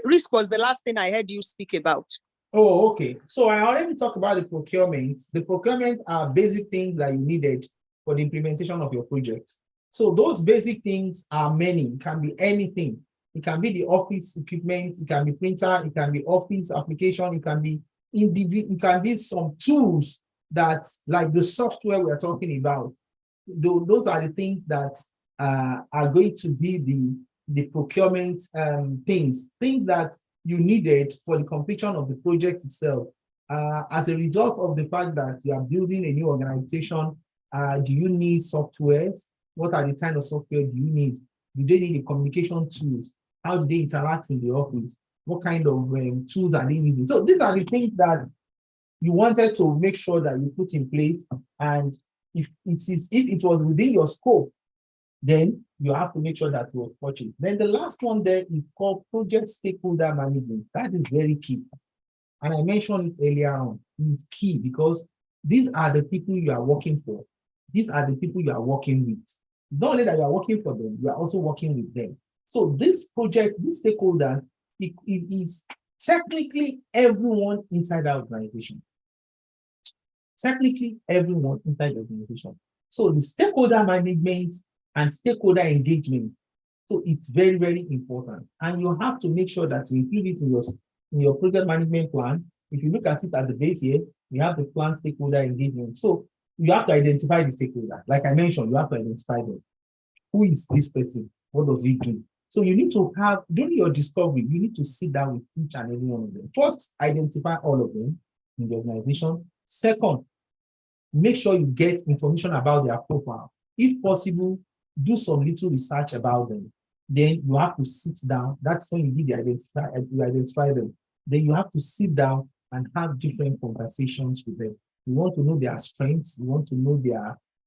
Risk was the last thing I heard you speak about. Oh, okay. So I already talked about the procurement. The procurement are basic things that you needed for the implementation of your project. So those basic things are many. It can be anything. It can be the office equipment. It can be printer. It can be office application. It can be it can be some tools that, like the software we're talking about. Those are the things that are going to be the procurement things that you needed for the completion of the project itself. As a result of the fact that you are building a new organization, do you need softwares? What are the kind of software do you need? Do they need the communication tools? How do they interact in the office? What kind of tools are they using? So these are the things that you wanted to make sure that you put in place. And if it was within your scope, then you have to make sure that you're watching. Then the last one there is called project stakeholder management. That is very key. And I mentioned it earlier on. It's key because these are the people you are working for. These are the people you are working with. Not only that you are working for them, you are also working with them. So this project, these stakeholders, it is technically everyone inside the organization. Technically everyone inside the organization. So the stakeholder management and stakeholder engagement. So it's very, very important. And you have to make sure that you include it in your project management plan. If you look at it at the base here, we have the plan stakeholder engagement. So you have to identify the stakeholder. Like I mentioned, you have to identify them. Who is this person? What does he do? So you need to have, during your discovery, you need to sit down with each and every one of them. First, identify all of them in the organization. Second, make sure you get information about their profile. If possible, do some little research about them. Then you have to sit down. That's when you identify them. Then you have to sit down and have different conversations with them. You want to know their strengths. You want to know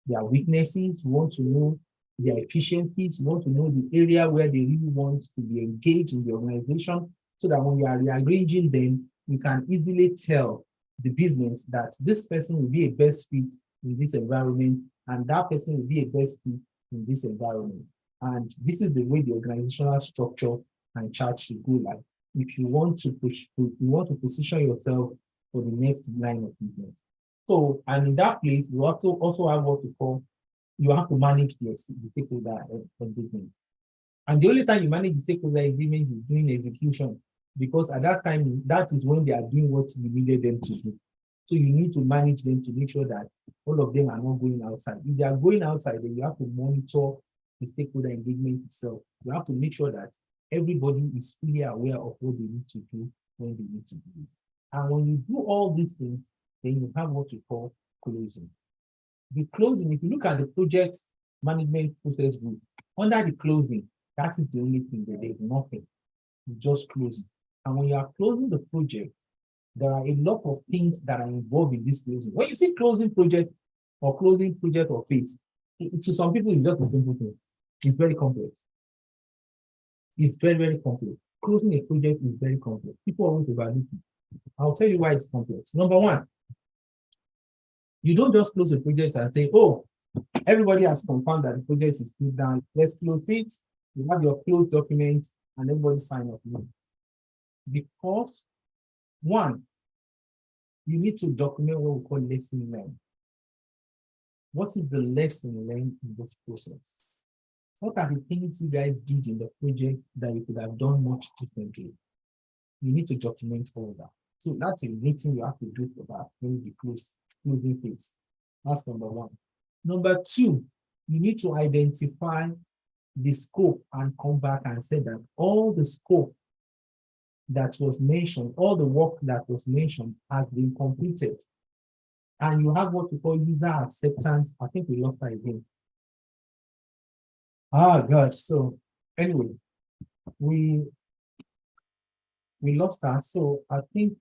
their weaknesses. You want to know their efficiencies. You want to know the area where they really want to be engaged in the organization, so that when you are rearranging them, you can easily tell the business that this person will be a best fit in this environment, and that person will be a best fit in this environment. And this is the way the organizational structure and chart should go like. If you want to position yourself for the next line of business. So, and in that place, you also have what we call, you have to manage the stakeholder engagement. And the only time you manage the stakeholder engagement is during execution, because at that time, that is when they are doing what you needed them to do. So you need to manage them to make sure that all of them are not going outside. If they are going outside, then you have to monitor the stakeholder engagement itself. You have to make sure that everybody is fully aware of what they need to do when they need to do it. And when you do all these things, then you have what you call closing. The closing, if you look at the project management process group, under the closing, that is the only thing that there's nothing. You just close it. And when you are closing the project, there are a lot of things that are involved in this closing. When you say closing project or phase, to some people, it's just a simple thing. It's very complex. It's very, very complex. Closing a project is very complex. People always evaluate it. I'll tell you why it's complex. Number one, you don't just close a project and say, oh, everybody has confirmed that the project is put down. Let's close it. You have your closed documents and everybody sign up. Because one, you need to document what we call lesson learned. What is the lesson learned in this process? What are the things you guys did in the project that you could have done much differently? You need to document all that. So that's a meeting you have to do for that when you closing phase. That's number one. Number two, you need to identify the scope and come back and say that all the scope that was mentioned, all the work that was mentioned has been completed. And you have what we call user acceptance. I think we lost that again. God. So anyway, we lost her. So I think,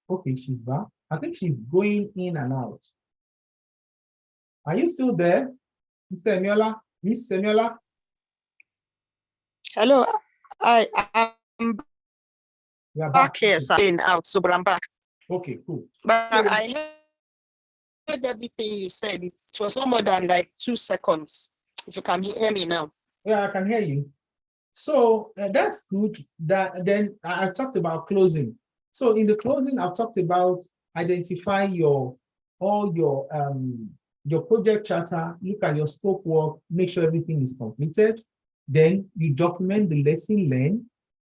okay, she's back. I think she's going in and out. Are you still there, Mr. Emiola? Miss Emiola? Hello, I'm back here, sir. Out, so but I'm back. Okay, cool. But I heard everything you said. It was no more than like 2 seconds. If you can hear me now. Yeah, I can hear you. So that's good. Then I talked about closing. So in the closing, I've talked about identify all your project charter, look at your scope work, make sure everything is completed. Then you document the lesson learned.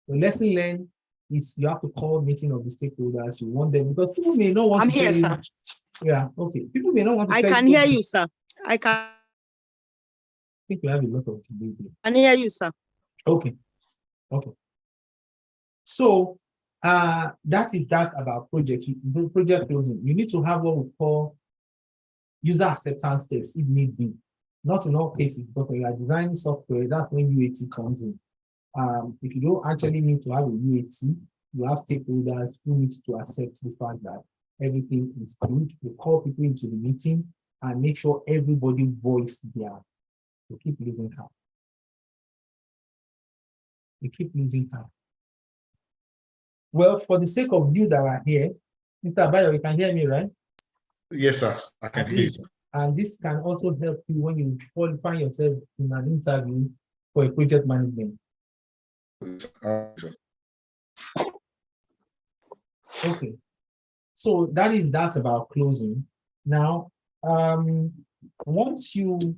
The lesson learned is you have to call meeting of the stakeholders. You want them, because people may not want to here, tell sir. You. Yeah, okay. People may not want to I tell can you. hear you, sir. I can. think we have a lot of delay here. I hear you, sir. Okay. Okay. So that is that about project closing. You need to have what we call user acceptance tests if need be. Not in all cases, but when you are designing software, that's when UAT comes in. If you don't actually need to have a UAT, you have stakeholders who need to accept the fact that everything is good. You call people into the meeting and make sure everybody voice their. You keep losing time. You keep losing time. Well, for the sake of you that are here, Mr. Bayo, you can hear me, right? Yes, sir. I can At hear you. least. And this can also help you when you qualify yourself in an interview for a project management. Okay. So that is that about closing. Now, once you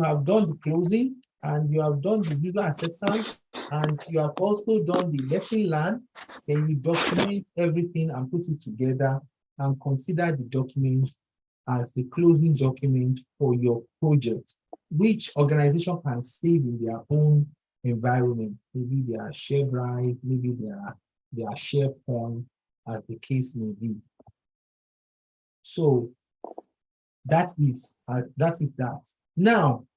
have done the closing and you have done the user acceptance and you have also done the lesson learned, then you document everything and put it together and consider the document as the closing document for your project, which organization can save in their own environment. Maybe their share drive, maybe their SharePoint, as the case may be. So that is that. Now,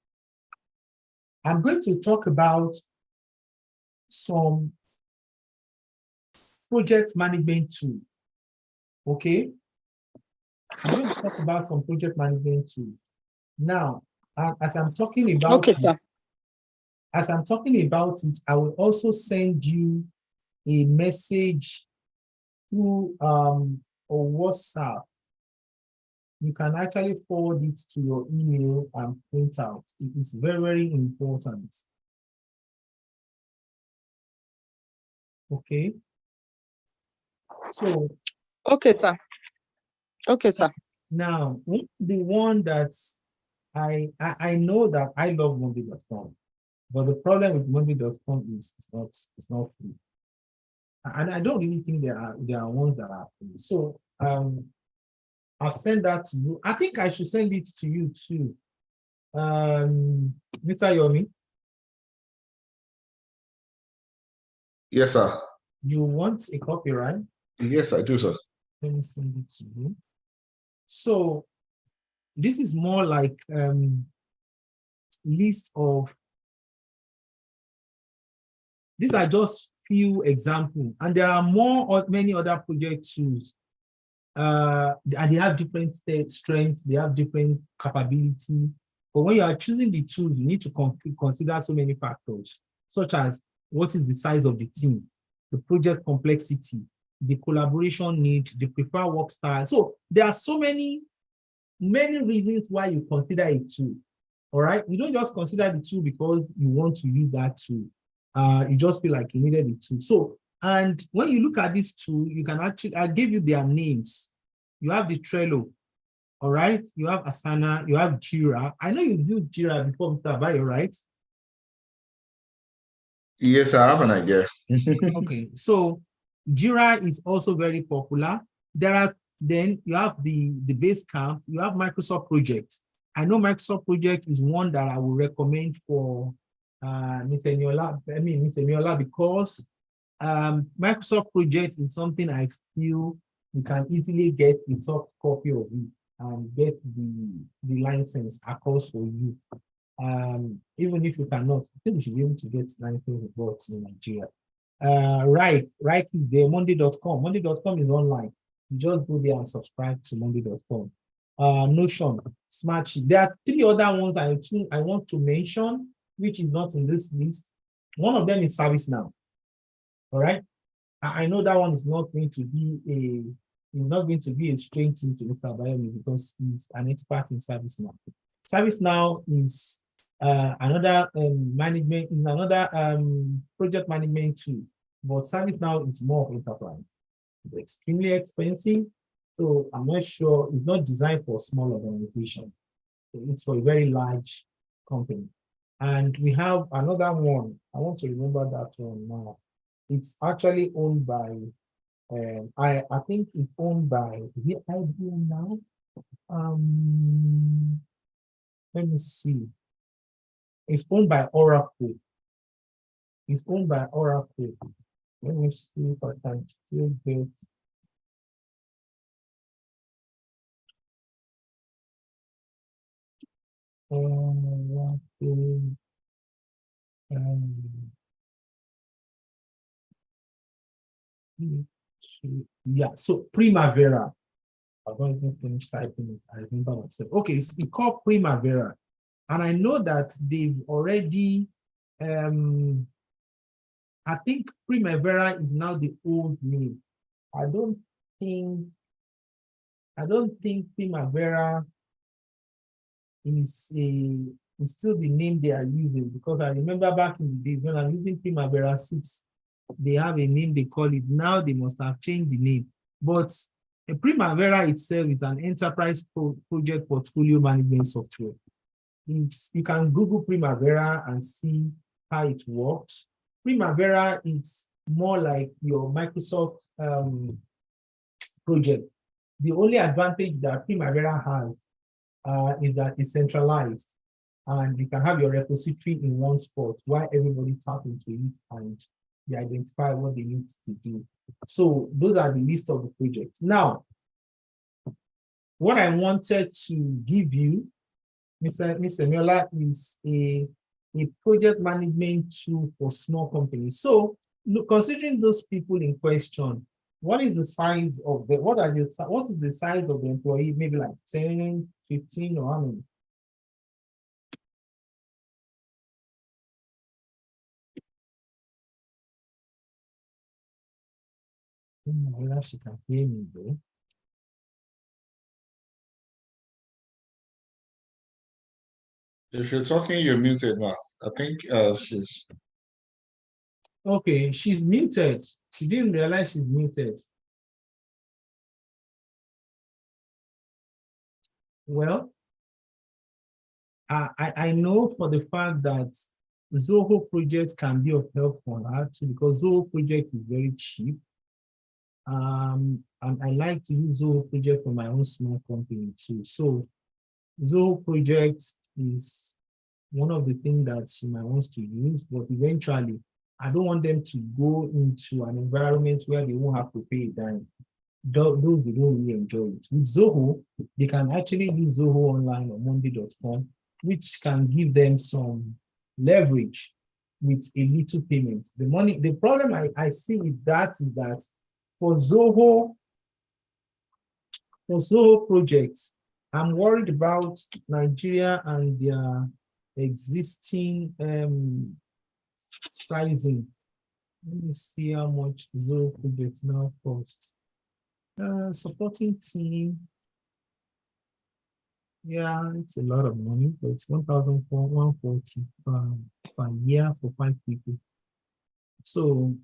I'm going to talk about some project management tool. Okay. I'm going to talk about some project management tool. Now, as I'm talking about Okay, sir. As I'm talking about it, I will also send you a message through WhatsApp. You can actually forward it to your email and print out. It is very, very important. Okay. So. Okay, sir. Okay, sir. Now, the one that I know that I love Monday.com, but the problem with Monday.com is it's not free. And I don't really think there are ones that are free. So I'll send that to you. I think I should send it to you too. Mr. Yomi. Yes, sir. You want a copy, right? Yes, I do, sir. Let me send it to you. So this is more like list of, these are just few examples, and there are more or many other project tools. And they have different strengths, they have different capability. But when you are choosing the tool, you need to consider so many factors, such as what is the size of the team, the project complexity, the collaboration need, the preferred work style. So there are so many reasons why you consider a tool. All right. You don't just consider the tool because you want to use that tool. You just feel like you needed the tool. So, and when you look at this tool, you can actually, I'll give you their names. You have the Trello. All right. You have Asana, you have Jira. I know you've used Jira before, Mr. Bayo, right? Yes, I have an idea. Okay. So Jira is also very popular. Then you have the Basecamp, you have Microsoft Project. I know Microsoft Project is one that I would recommend for Ms. Eniola, because Microsoft Project is something I feel you can easily get a soft copy of it and get the license across for you. Even if you cannot, I think you should be able to get license reports in Nigeria. Right is there, Monday.com. Monday.com is online. You just go there and subscribe to Monday.com. Notion, Smartsheet. There are 3 other ones I want to mention, which is not in this list. One of them is ServiceNow. All right. I know that one is not going to be a strange thing to Mr. Bayomi because he's an expert in ServiceNow. ServiceNow is another project management tool, but ServiceNow is more of enterprise. It's extremely expensive, so I'm not sure. It's not designed for a small organization. It's for a very large company. And we have another one. I want to remember that one now. It's actually owned by, I think it's owned by, is it IBM now? Let me see. It's owned by Oracle. It's owned by Oracle. Let me see if I can still get. Yeah, so Primavera. I don't even finish typing it. I remember myself. Okay, it's called Primavera. And I know that they've already, I think Primavera is now the old name. I don't think Primavera is still the name they are using, because I remember back in the days when I'm using Primavera 6, they have a name they call it. Now they must have changed the name. But a Primavera itself is an enterprise project portfolio management software. You can Google Primavera and see how it works. Primavera is more like your Microsoft project. The only advantage that Primavera has is that it's centralized, and you can have your repository in one spot while everybody tap into it and they identify what they need to do. So those are the list of the projects. Now, what I wanted to give you, Mr. Miola, is a project management tool for small companies. So look, considering those people in question, what is the size of what is the size of the employee? Maybe like 10, 15, or how many? Whether she can hear me though. If you're talking, you're muted now. I think she's. Okay, she's muted. She didn't realize she's muted. Well, I know for the fact that Zoho project can be of help for her too, because Zoho project is very cheap. And I like to use Zoho project for my own small company too. So Zoho project is one of the things that she might want to use, but eventually I don't want them to go into an environment where they won't have to pay a dime. Those they don't really enjoy it. With Zoho, they can actually use Zoho online or Monday.com, which can give them some leverage with a little payment. The problem I see with that is that for Zoho projects, I'm worried about Nigeria and their existing pricing. Let me see how much Zoho projects now cost. Supporting team. Yeah, it's a lot of money, but it's 1,140 per year for 5 people. So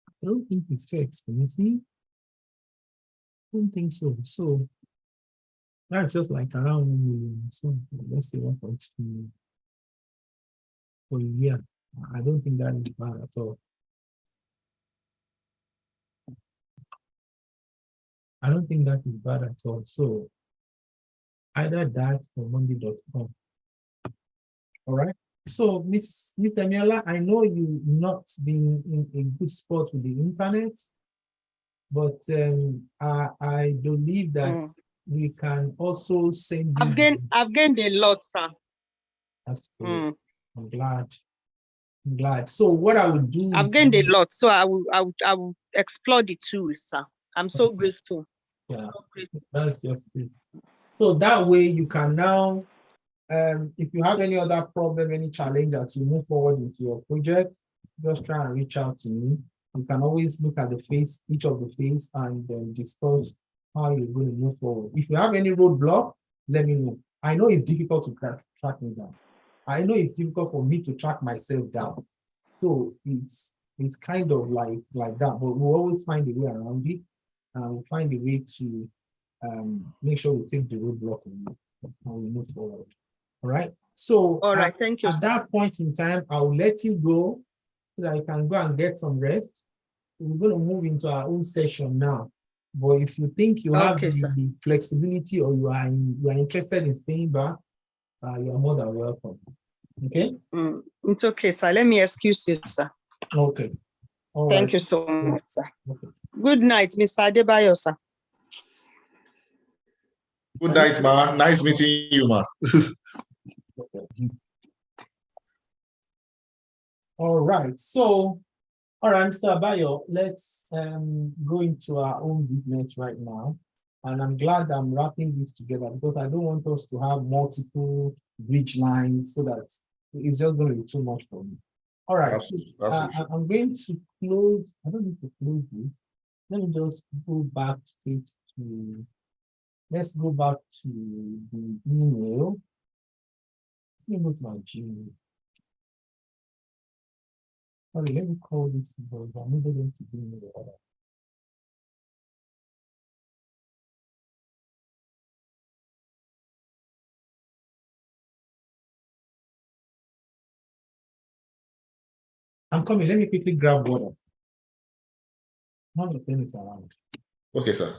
I don't think it's very expensive. I don't think so. So that's just like around 1 million. So let's say 1.2 million for a year. I don't think that is bad at all. I don't think that is bad at all. So either that or Monday.com. All right. So Miss Emiola, I know you've not been in a good spot with the internet, but I believe that we can also send you. I've gained a lot, sir. That's good. I'm glad. So what I would do I've gained a lot, so I will explore the tools, sir. I'm so grateful. Yeah, that's just it. So that way you can now, if you have any other problem, any challenge as you move forward into your project, just try and reach out to me. You can always look at each of the phase and discuss how you're going to move forward. If you have any roadblock, let me know. I know it's difficult to track me down. I know it's difficult for me to track myself down. So it's kind of like that, but we'll always find a way around it. We'll find a way to make sure we take the roadblock and we move forward. All right. So all right, thank you. At that point in time, I'll let you go so that you can go and get some rest. We're going to move into our own session now. But if you think you have the flexibility or you are interested in staying back, you are more than welcome. Okay. It's okay, sir. Let me excuse you, sir. Okay. All Thank right. you so much, sir. Okay. Good night, Mr. Adebayo, sir. Good night, ma. Nice meeting you, ma. Okay. All right. So, all right, Mr. Abayo, let's go into our own business right now. And I'm glad I'm wrapping this together because I don't want us to have multiple bridge lines so that it's just going to be too much for me. All right. I'm going to close. I don't need to close this. Let me just go back straight to, let's go back to the email. Let me go to my Gmail. Sorry, let me call this because I needed them to give me the order. I'm coming. Let me quickly grab water. Not the thing is around. Okay, sir.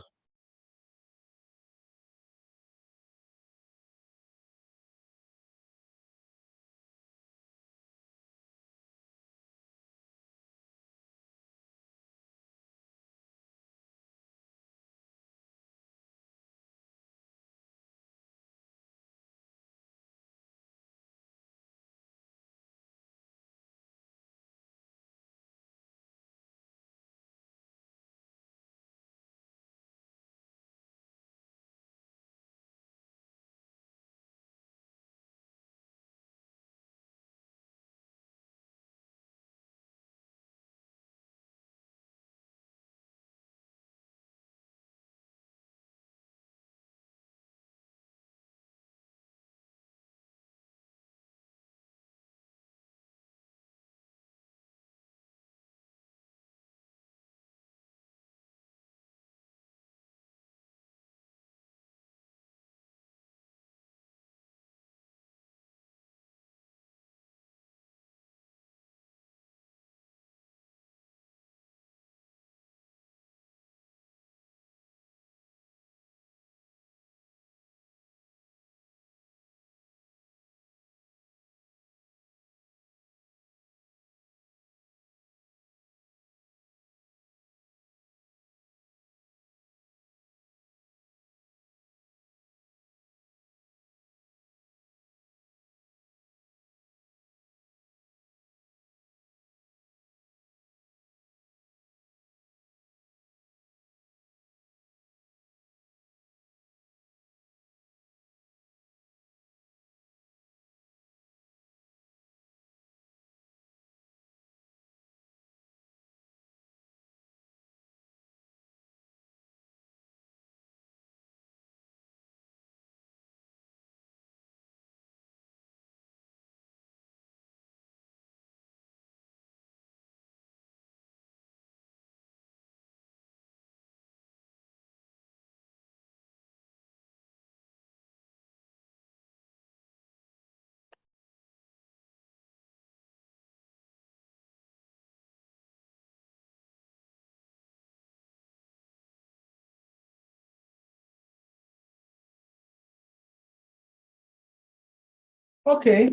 Okay.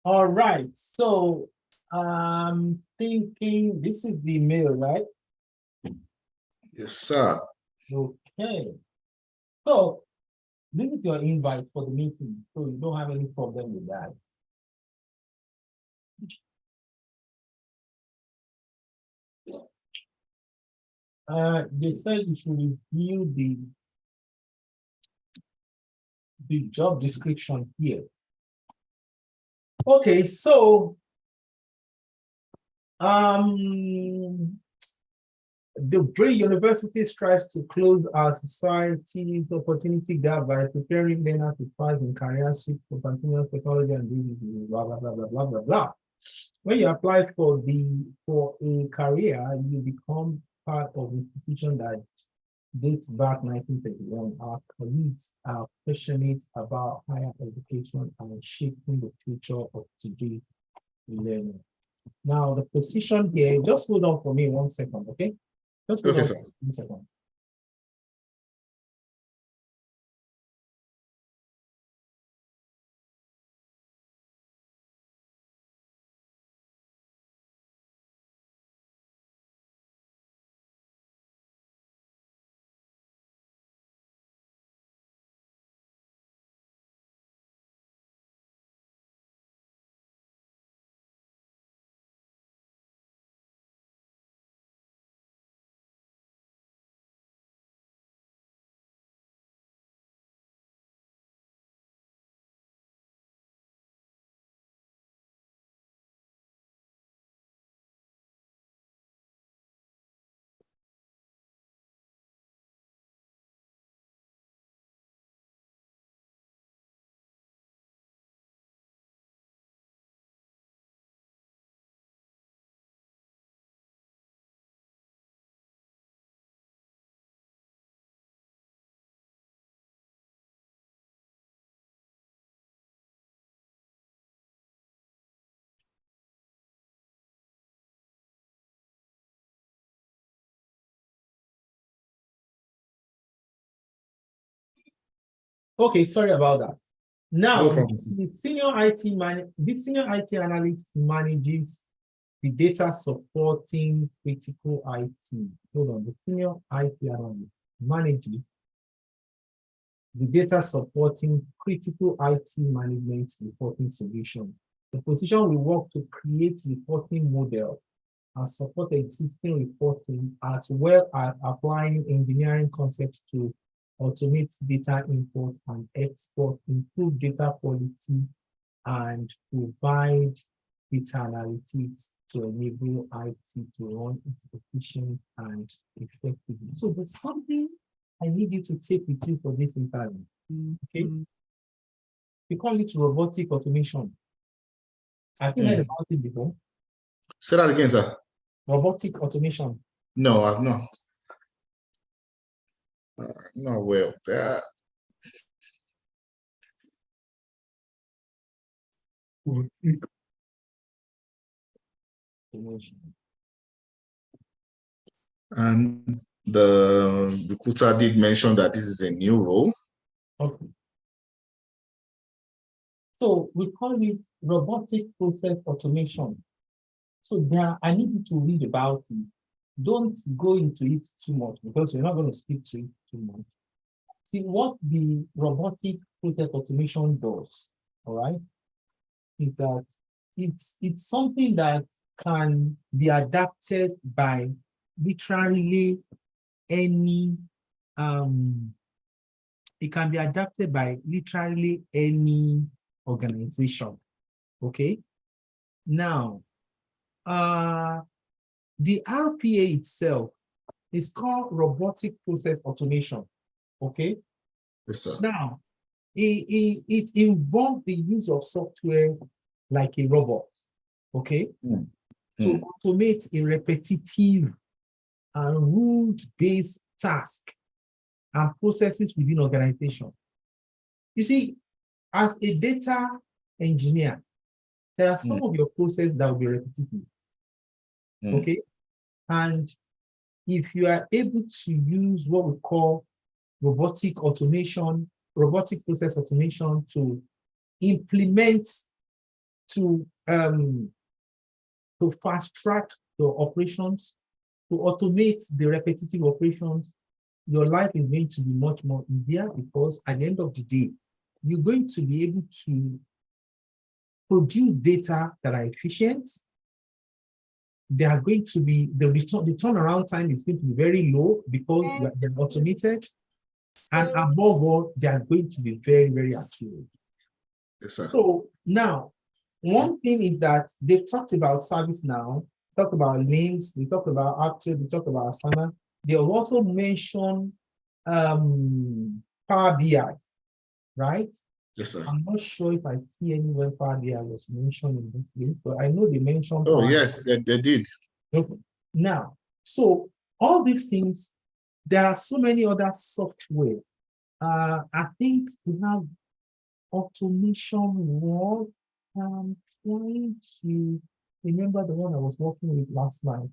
All right. So I'm thinking this is the mail, right? Yes, sir. Okay. So this is your invite for the meeting. So you don't have any problem with that. They said you should review the job description here. Okay, so the Bray University strives to close our society's opportunity gap by preparing learners to thrive in careers for continuous technology and blah blah blah blah blah blah blah. When you apply for a career, you become part of an institution that dates back 1931. Our colleagues are passionate about higher education and shaping the future of today learning. Now, the position here, just hold on for me 1 second, okay? Just hold Okay, on sir. for 1 second. Okay, sorry about that. Now, No problem. the senior IT analyst manages the data supporting critical IT. Hold on, the senior IT analyst manages the data supporting critical IT management reporting solution. The position will work to create reporting model and support existing reporting, as well as applying engineering concepts to automate data import and export, improve data quality, and provide data analytics to enable IT to run its efficient and effectively. So there's something I need you to take with you for this interview. Okay. We call it robotic automation. I think I heard about it before. Say that again, sir. Robotic automation. No, I've not. I'm not aware of that. And the recruiter did mention that this is a new role. Okay. So we call it robotic process automation. So there, I need you to read about it. Don't go into it too much because you're not going to speak to it too much. See what the robotic process automation does, all right, is that it's something that can be adapted by literally any it can be adapted by literally any organization. Okay. Now, the RPA itself is called robotic process automation. Okay. Yes, sir. Now, it involves the use of software like a robot. Okay. To automate a repetitive and rule-based task and processes within organization. You see, as a data engineer, there are some of your processes that will be repetitive. Okay. And if you are able to use what we call robotic process automation to implement, to fast track the operations, to automate the repetitive operations, your life is going to be much more easier, because at the end of the day, you're going to be able to produce data that are efficient. They are going to be, the turnaround time is going to be very low because they're automated. And above all, they are going to be very, very accurate. Yes, sir. So now, one thing is that they've talked about ServiceNow, talked about LIMS, we talked about Aptiv, we talked about Asana. They have also mentioned Power BI, right? Yes, sir. I'm not sure if I see anywhere Power BI was mentioned in this place, but I know they mentioned. Oh, yes, they did. Okay. Now, so all these things, there are so many other software. I think we have automation work. I'm trying to remember the one I was working with last night.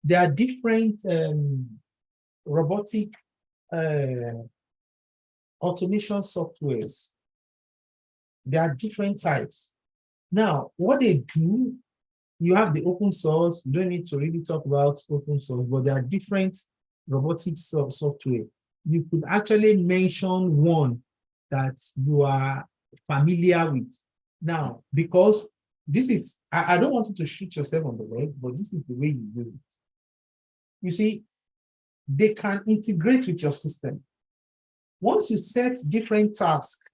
There are different robotic automation softwares. There are different types. Now, what they do, you have the open source. You don't need to really talk about open source, but there are different robotic software. You could actually mention one that you are familiar with. Now, because this is, I don't want you to shoot yourself on the leg, but this is the way you do it. You see, they can integrate with your system. Once you set different tasks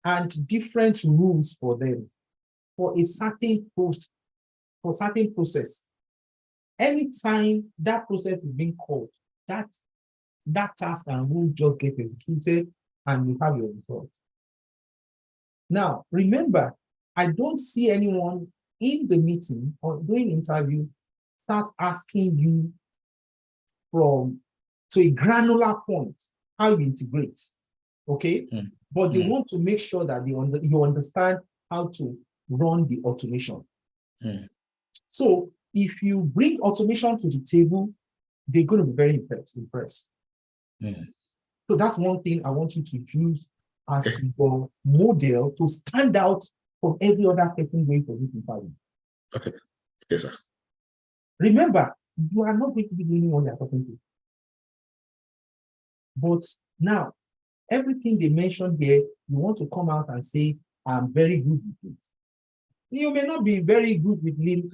and different rules for them, for a certain process, anytime that process is being called, that task and rule just get executed and you have your result. Now, remember, I don't see anyone in the meeting or during interview start asking you to a granular point how you integrate, okay? But they want to make sure that you understand how to run the automation. So if you bring automation to the table, they're going to be very impressed. So that's one thing I want you to use as your model to stand out from every other person going for this interview. Okay. Yes, sir. Remember, you are not going to be the only one they are talking to. But now, everything they mentioned here, you want to come out and say, I'm very good with it. You may not be very good with Lean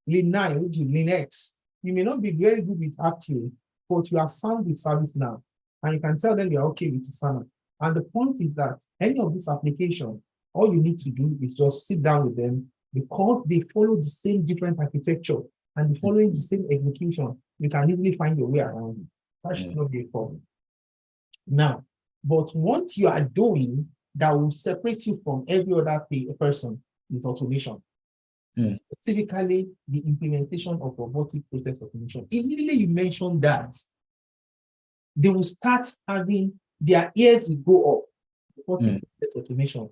9, which is Lean X. You may not be very good with Aptio, but you are sound with ServiceNow. And you can tell them you're okay with Asana. And the point is that any of these applications, all you need to do is just sit down with them because they follow the same different architecture and following the same execution, you can easily find your way around it. That should not be a problem. Now, but what you are doing that will separate you from every other person is automation. Specifically, the implementation of robotic process automation. Immediately you mentioned that, they will start having their ears will go up. Robotic process automation.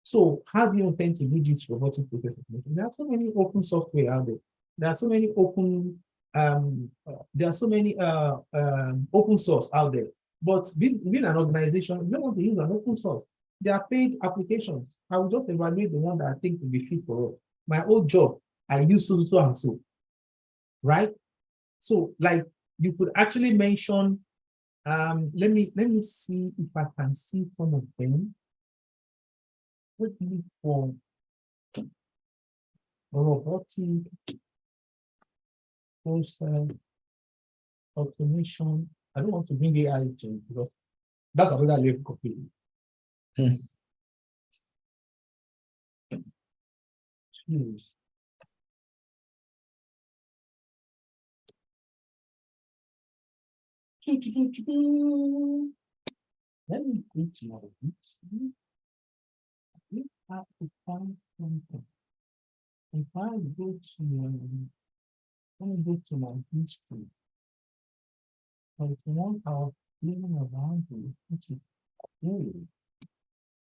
So how do you intend to do this robotic process automation? There are so many open software out there. There are so many open open source out there. But being an organization, you don't want to use an open source. They are paid applications. I will just evaluate the one that I think will be fit for us. My old job, I use so and so, right? So, like, you could actually mention. Let me see if I can see some of them. What look for robotic process automation. I don't want to bring AI to because that's another level completely. Choose. Let me go to my YouTube. If I have to find something. If I go to let me go to my history. So it's one I was feeling around it, which is good.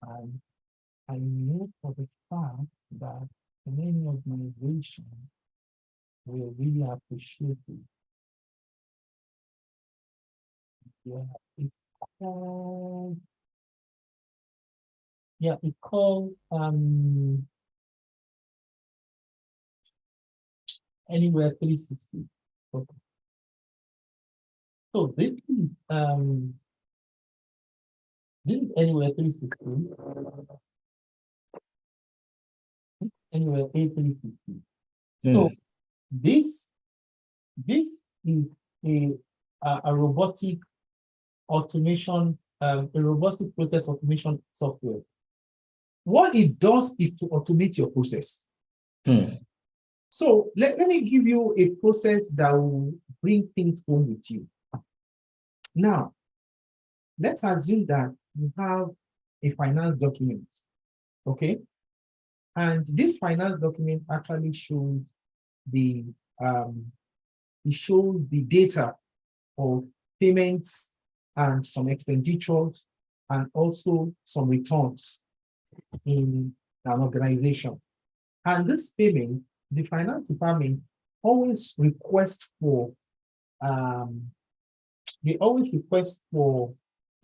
And I know for the fact that many organizations will really appreciate it. Yeah, it's called Anywhere 360. Okay. So this is Anywhere 360. Anywhere A360. So this is a robotic automation, a robotic process automation software. What it does is to automate your process. So let me give you a process that will bring things home with you. Now, let's assume that you have a finance document, okay? And this finance document actually shows the data of payments and some expenditures and also some returns in an organization. And this payment, the finance department always requests for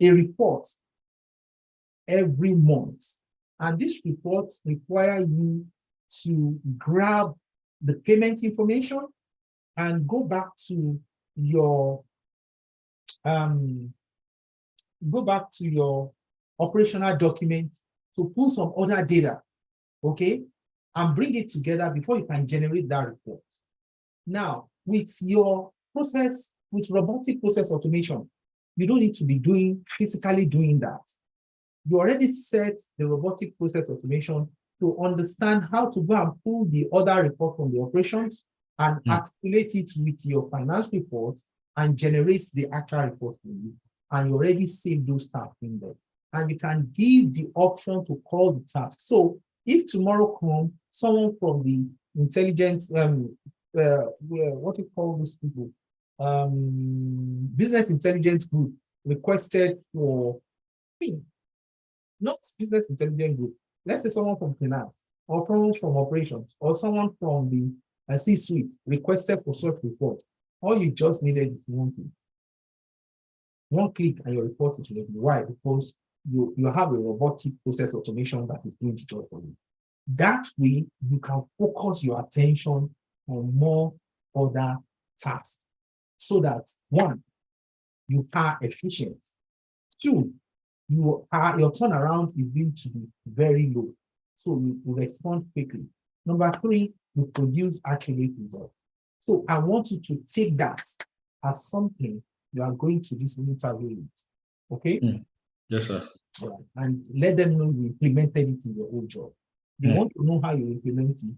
a report every month. And these reports require you to grab the payment information and go back to your operational document to pull some other data, okay, and bring it together before you can generate that report. Now, with your process, with robotic process automation, you don't need to be physically doing that. You already set the robotic process automation to understand how to go and pull the other report from the operations and articulate it with your finance report and generate the actual report for you. And you already save those tasks in there. And you can give the option to call the task. So if tomorrow comes someone from the intelligence, what do you call these people? Business intelligence group requested for not business intelligence group. Let's say someone from finance or someone from operations or someone from the C-suite requested for such report. All you just needed is one thing. One click and your report is ready. Why? Because you have a robotic process automation that is doing the job for you. That way, you can focus your attention on more other tasks so that one, you are efficient. Two, your turnaround is going to be very low. So you respond quickly. Number three, you produce accurate results. So I want you to take that as something you are going to this interview with. Okay? Yes, sir. Right. And let them know you implemented it in your own job. They want to know how you implement it.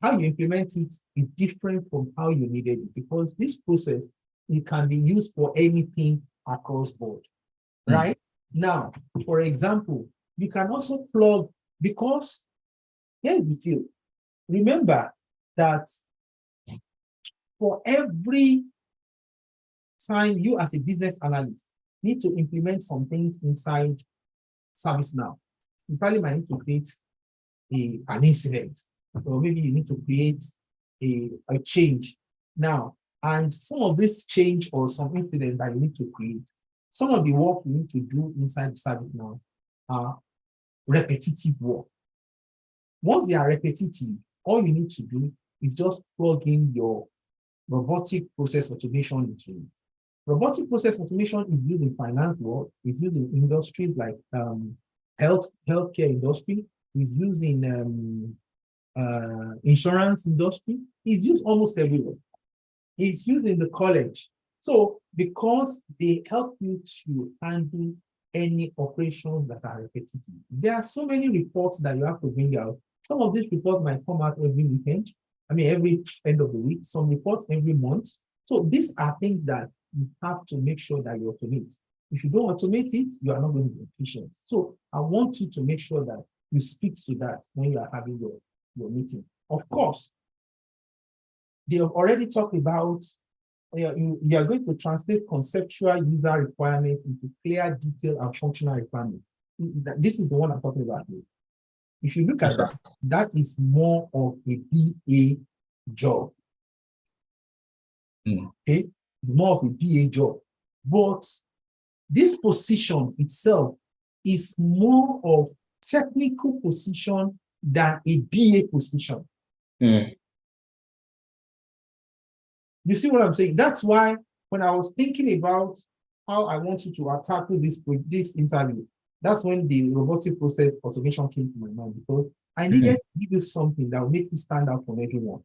How you implement it is different from how you needed it, because this process, it can be used for anything across board. Right? Now, for example, you can also plug, because here's the deal. Remember that for every time you as a business analyst need to implement some things inside ServiceNow, you probably might need to create an incident, or maybe you need to create a change. Now, and some of this change or some incident that you need to create, some of the work you need to do inside ServiceNow are repetitive work. Once they are repetitive, all you need to do is just plug in your robotic process automation into it. Robotic process automation is used in finance world, it's used in industries like healthcare industry, it's used in insurance industry, it's used almost everywhere. It's used in the college. So because they help you to handle any operations that are repetitive. There are so many reports that you have to bring out. Some of these reports might come out every weekend. I mean, every end of the week, some reports every month. So these are things that you have to make sure that you automate. If you don't automate it, you are not going to be efficient. So I want you to make sure that you speak to that when you are having your meeting. Of course, they have already talked about you are going to translate conceptual user requirements into clear, detailed, and functional requirements. This is the one I'm talking about here. If you look at that, that is more of a BA job. Okay, more of a BA job. But this position itself is more of technical position than a BA position. You see what I'm saying? That's why when I was thinking about how I want you to tackle this interview, that's when the robotic process automation came to my mind, because I needed to give you something that will make you stand out from everyone.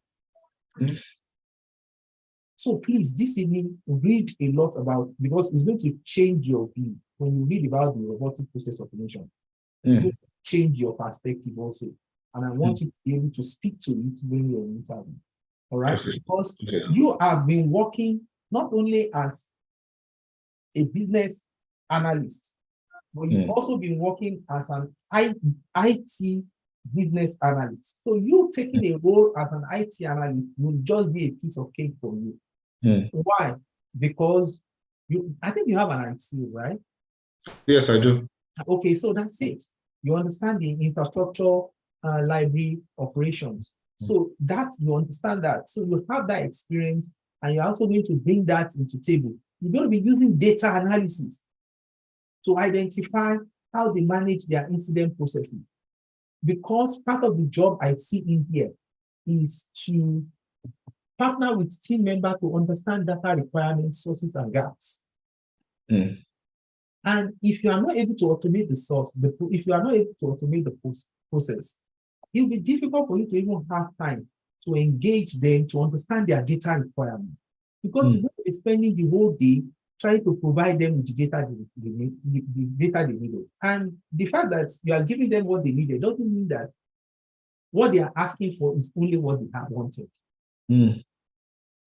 So please, this evening, read a lot about, because it's going to change your view. When you read about the robotic process automation, it's going to change your perspective also. And I want you to be able to speak to it when you're in interview. All right, because you have been working not only as a business analyst, but you've also been working as an IT business analyst. So you taking a role as an IT analyst will just be a piece of cake for you. Why? Because I think you have an IT, right? Yes, I do. Okay, so that's it. You understand the infrastructure, library operations. So that you understand that. So you have that experience, and you're also going to bring that into table. You're going to be using data analysis to identify how they manage their incident processing. Because part of the job I see in here is to partner with team members to understand data requirements, sources, and gaps. And if you are not able to automate the source, if you are not able to automate the process, it will be difficult for you to even have time to engage them to understand their data requirements. Because you're going to be spending the whole day trying to provide them with the data they needed. And the fact that you are giving them what they needed doesn't mean that what they are asking for is only what they have wanted.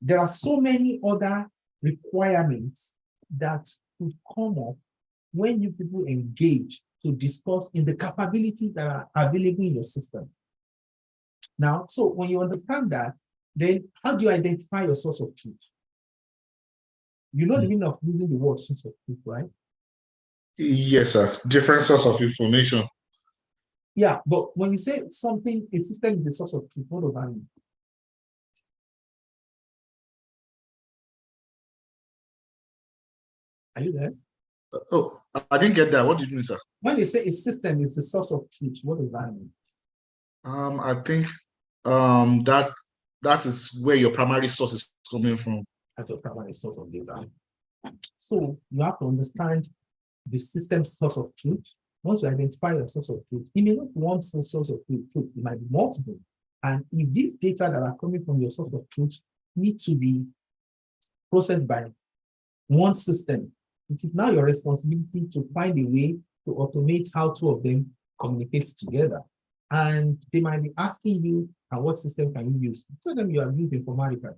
There are so many other requirements that could come up when you people engage to discuss in the capabilities that are available in your system. Now, so when you understand that, then how do you identify your source of truth? You know the meaning of using the word source of truth, right? Yes, sir. Different source of information. Yeah, but when you say something, a system is the source of truth, what does that mean? Are you there? Oh, I didn't get that. What did you mean, sir? When they say a system is the source of truth, what does that mean? I think that is where your primary source is coming from. That's your primary source of data. So you have to understand the system's source of truth. Once you identify your source of truth, it may not be one source of truth, it might be multiple. And if these data that are coming from your source of truth need to be processed by one system, it is now your responsibility to find a way to automate how two of them communicate together. And they might be asking you, and what system can you use? Tell them you have used Informatica.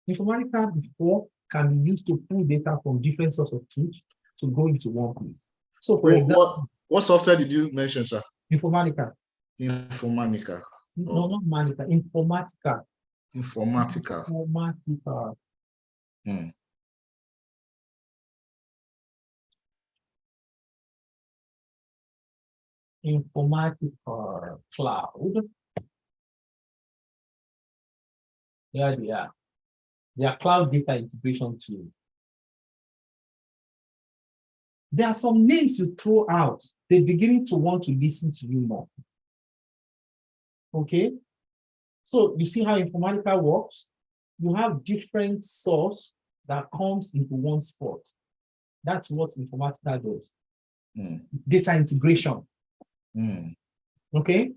Informatica before can be used to pull data from different sources of truth to go into one place. So for example, what software did you mention, sir? Informatica. Informatica. No, not Manica, Informatica. Informatica. Informatica. Informatica Cloud. Yeah, they are. They are cloud data integration tool. There are some names you throw out, they're beginning to want to listen to you more. Okay? So you see how Informatica works? You have different source that comes into one spot. That's what Informatica does. Data integration. Okay?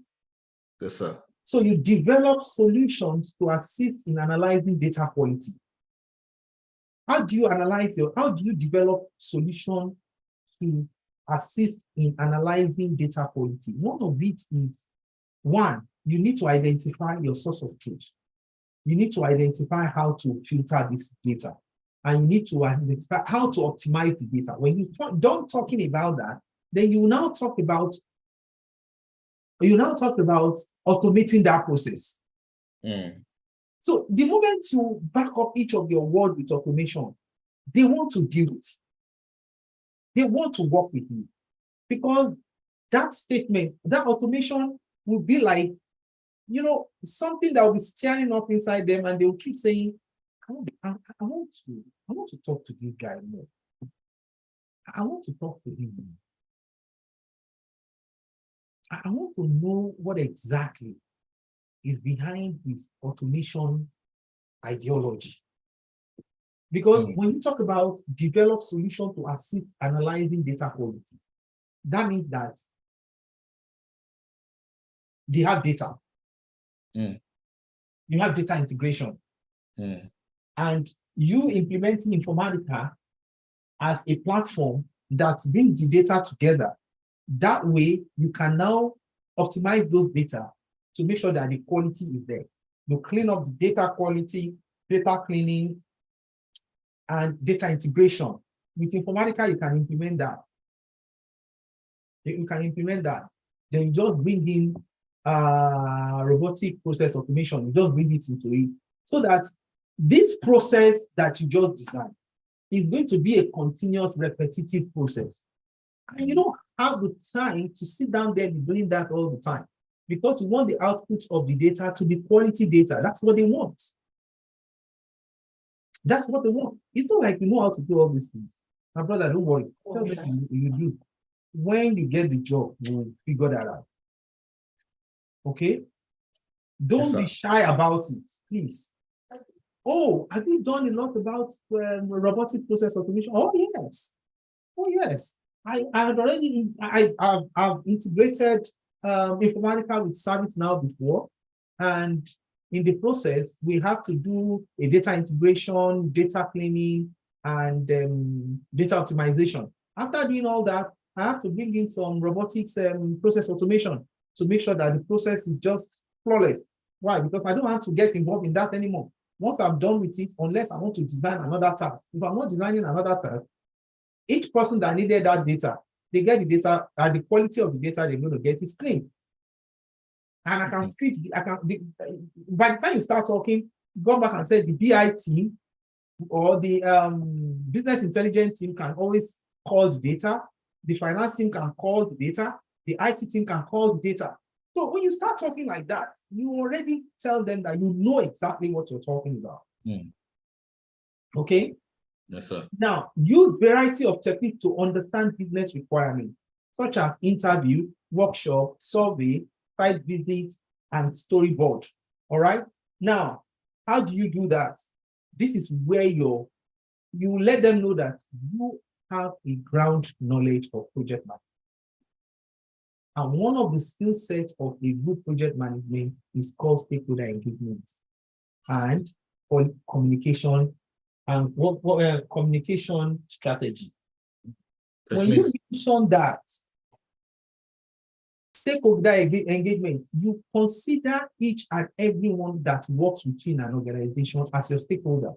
Yes, sir. So you develop solutions to assist in analyzing data quality. How do you develop solution to assist in analyzing data quality? One of it is, one, you need to identify your source of truth. You need to identify how to filter this data. And you need to identify how to optimize the data. When you done talking about that, then you now talk about automating that process. So the moment you back up each of your words with automation, they want to deal with. They want to work with you. Because that statement, that automation will be like, something that will be stirring up inside them, and they will keep saying, I want to talk to this guy more. I want to talk to him more. I want to know what exactly is behind his automation ideology. Because when you talk about develop solution to assist analyzing data quality, that means that they have data. You have data integration. And you implementing Informatica as a platform that brings the data together. That way, you can now optimize those data to make sure that the quality is there. You clean up the data quality, data cleaning, and data integration. With Informatica, you can implement that. You can implement that. Then you just bring in robotic process automation. You just bring it into it. So that this process that you just designed is going to be a continuous repetitive process. And you don't have the time to sit down there and be doing that all the time, because you want the output of the data to be quality data. That's what they want. That's what they want. It's not like you know how to do all these things. My brother, don't worry. Tell them you do. When you get the job, you'll figure that out. Okay? Don't be shy about it, please. Oh, have you done a lot about robotic process automation? Oh, yes. Oh, yes. I've integrated Informatica with ServiceNow before, and in the process, we have to do a data integration, data cleaning, and data optimization. After doing all that, I have to bring in some robotics process automation to make sure that the process is just flawless. Why? Because I don't have to get involved in that anymore. Once I'm done with it, unless I want to design another task. If I'm not designing another task, each person that needed that data, they get the data, and the quality of the data they're going to get is clean. And I can feed, by the time you start talking, go back and say the BI team or the business intelligence team can always call the data. The finance team can call the data. The IT team can call the data. So when you start talking like that, you already tell them that you know exactly what you're talking about. Okay? Yes, sir. Now, use variety of techniques to understand business requirements, such as interview, workshop, survey, site visit, and storyboard. All right. Now, how do you do that? This is where you let them know that you have a ground knowledge of project management. And one of the skill sets of a good project management is called stakeholder engagement and communication and communication strategy. When you mention that stakeholder engagement, you consider each and everyone that works within an organization as your stakeholder.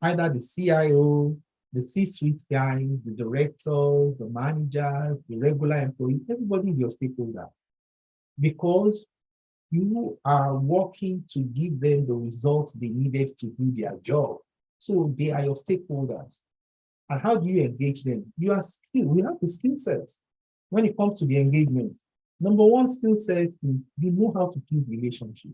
Either the CIO, the C-suite guy, the director, the manager, the regular employee, everybody is your stakeholder. Because you are working to give them the results they needed to do their job. So they are your stakeholders. And how do you engage them? You are skilled. We have the skill sets when it comes to the engagement. Number one skill set is you know how to build relationship.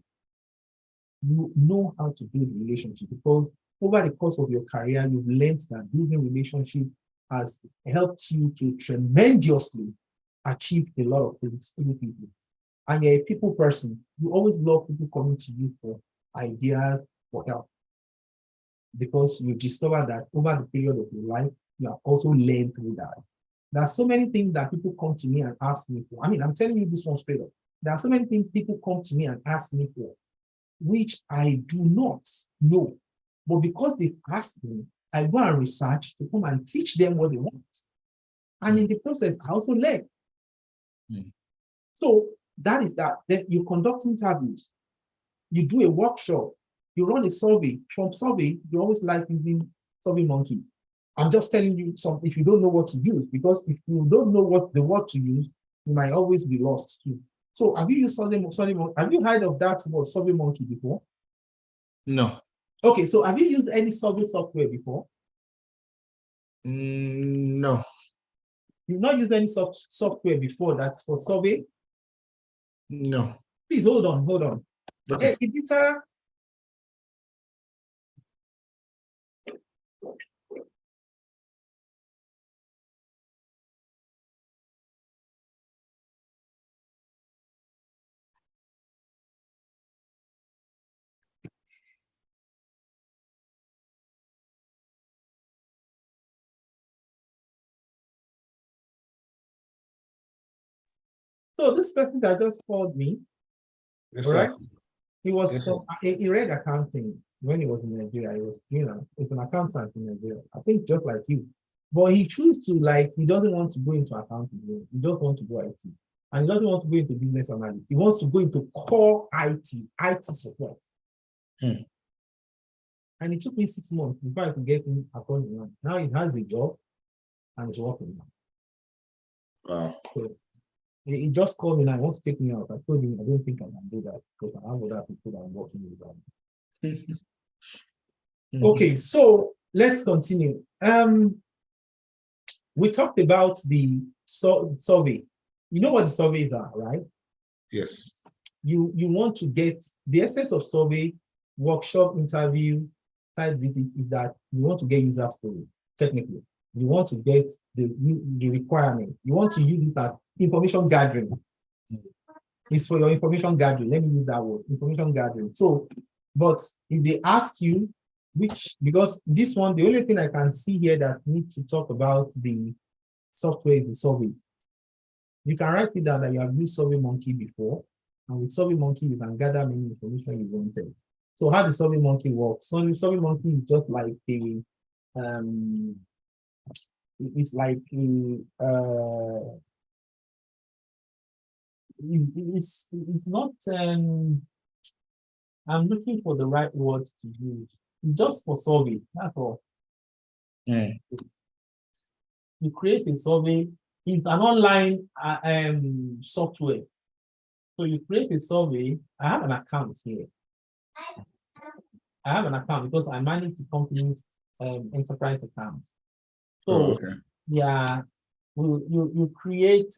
You know how to build relationship because over the course of your career, you've learned that building relationship has helped you to tremendously achieve a lot of things with people. And you're a people person. You always love people coming to you for ideas, for help. Because you discover that over the period of your life, you have also learned through that. There are so many things that people come to me and ask me for. I mean, I'm telling you this one straight up. There are so many things people come to me and ask me for, which I do not know. But because they've asked me, I go and research to come and teach them what they want. And in the process, I also learn. So that is that. Then you conduct interviews, you do a workshop, you run a survey. From survey, you always like using SurveyMonkey. I'm just telling you something if you don't know what to use, because if you don't know what the word to use, you might always be lost too. So have you used SurveyMonkey? Have you heard of that word SurveyMonkey before? No. Okay, so have you used any survey software before? No. You've not used any software before that's for survey? No. Please hold on. Okay. Hey, Peter. So this person that just called me, Yes, all sir. right? He was Yes, sir. he read accounting when he was in Nigeria. He was, he's an accountant in Nigeria. I think just like you. But he chose to he doesn't want to go into accounting. He just wants to go IT. And he doesn't want to go into business analysis. He wants to go into core IT support. And it took me 6 months before I could get him appointment. Now he has a job and he's working now. Wow. So he just called me and I want to take me out. I told him I don't think I can do that because I have other people that I'm working with. Okay, so let's continue. We talked about the survey. You know what the surveys are, right? Yes. You want to get the essence of survey, workshop, interview, site visit is that you want to get user story, technically. You want to get the requirement. You want to use it as information gathering. It's for your information gathering. Let me use that word, information gathering. So, but if they ask you because this one, the only thing I can see here that needs to talk about the software is the survey. You can write it down that you have used SurveyMonkey before, and with SurveyMonkey, you can gather many information you wanted. So how the SurveyMonkey works? SurveyMonkey is just like it's like it's not I'm looking for the right words to use. It's just for survey, that's all. You create a survey. It's an online software. So you create a survey. I have an account here. I have an account because I manage the company's enterprise account. So okay. Yeah, you create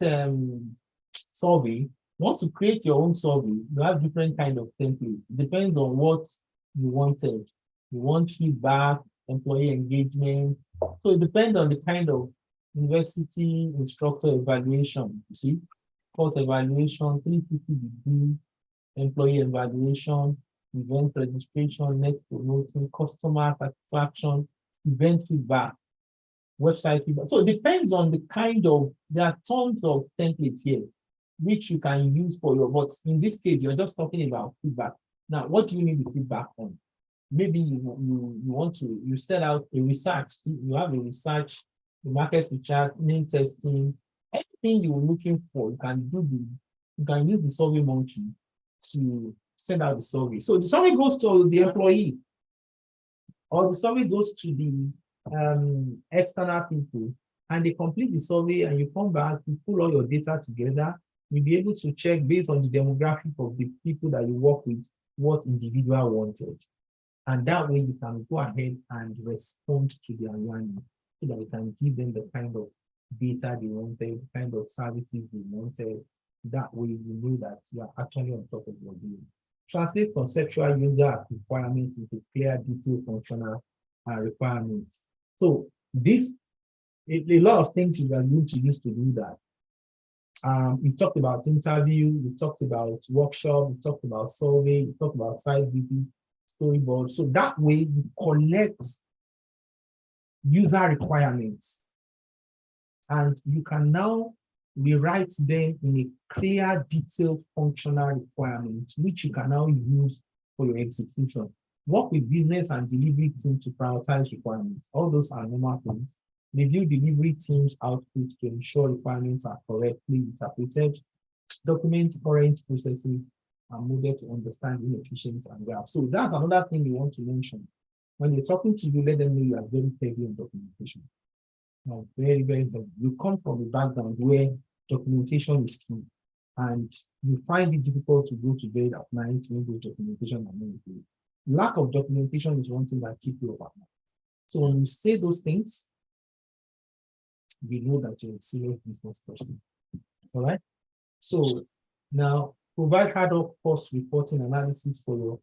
survey. Once you create your own survey, you have different kind of templates. Depends on what you wanted. You want feedback, employee engagement. So it depends on the kind of university instructor evaluation, you see, course evaluation, 360 degree, employee evaluation, event registration, next promoting, customer satisfaction, event feedback, website feedback. So it depends on the kind of, there are tons of templates here, which you can use for your, but in this case, you're just talking about feedback. Now, what do you need the feedback on? Maybe you want to, you set out a research, see, you have a research, the market research, name testing, anything you're looking for, you can use the Survey Monkey to send out the survey. So the survey goes to the employee, or the survey goes to the external people, and they complete the survey, and you come back, you pull all your data together, you'll be able to check based on the demographic of the people that you work with, what individual wanted. And that way you can go ahead and respond to their learning, so that you can give them the kind of data they wanted, the kind of services they wanted. That way you know that you are actually on top of your game. Translate conceptual user requirements into clear, detailed, functional requirements. So this, a lot of things you are going to use to do that. We talked about interview, we talked about workshop, we talked about survey, we talked about site visit, storyboard. So that way you collect user requirements, and you can now rewrite them in a clear, detailed, functional requirement, which you can now use for your execution. Work with business and delivery teams to prioritize requirements. All those are normal things. Review delivery teams' output to ensure requirements are correctly interpreted. Document current processes and model to understand inefficiencies and gaps. So that's another thing we want to mention. When you're talking to you, let them know you are very heavy on documentation. Now, very, very heavy. You come from a background where documentation is key, and you find it difficult to go to bed at night when there's documentation are not good. Lack of documentation is one thing that keeps you up at night. So when you say those things, we know that you're a serious business person. All right. So now provide hard cost reporting analysis for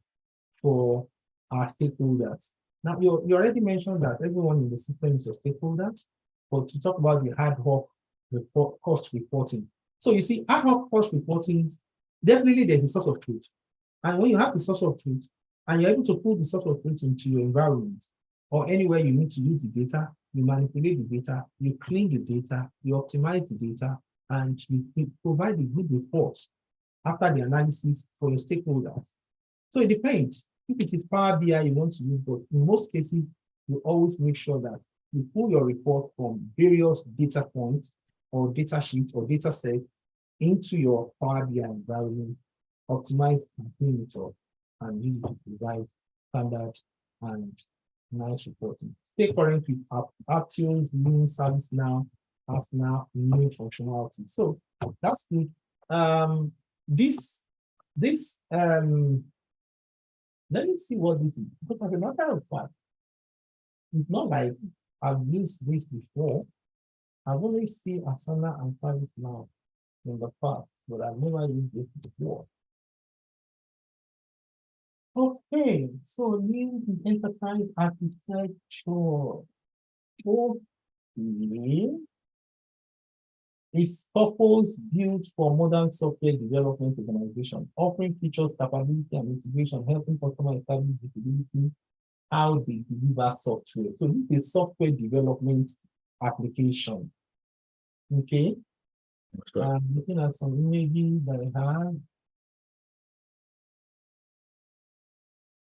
our stakeholders. Now you already mentioned that everyone in the system is your stakeholders, but to talk about the ad hoc cost reporting. So you see, ad hoc cost reporting, definitely there's a source of truth. And when you have the source of truth, and you're able to put the source of truth into your environment, or anywhere you need to use the data, you manipulate the data, you clean the data, you optimize the data, and you provide a good report after the analysis for your stakeholders. So it depends. If it is Power BI you want to use, but in most cases, you always make sure that you pull your report from various data points or data sheets or data sets into your Power BI environment, optimize and clean it up, and use it to provide standard and nice reporting. Stay current with Aptitude, new ServiceNow, now new functionality. So that's good. Let me see what this is. Because as a matter of fact, it's not like I've used this before. I've only seen Asana and ServiceNow in the past, but I've never used this before. Okay, so new enterprise architecture. Okay. It's purpose built for modern software development organization, offering features, capability, and integration, helping customers establish visibility, how they deliver software. So this is software development application. Okay. I'm looking at some images that I have.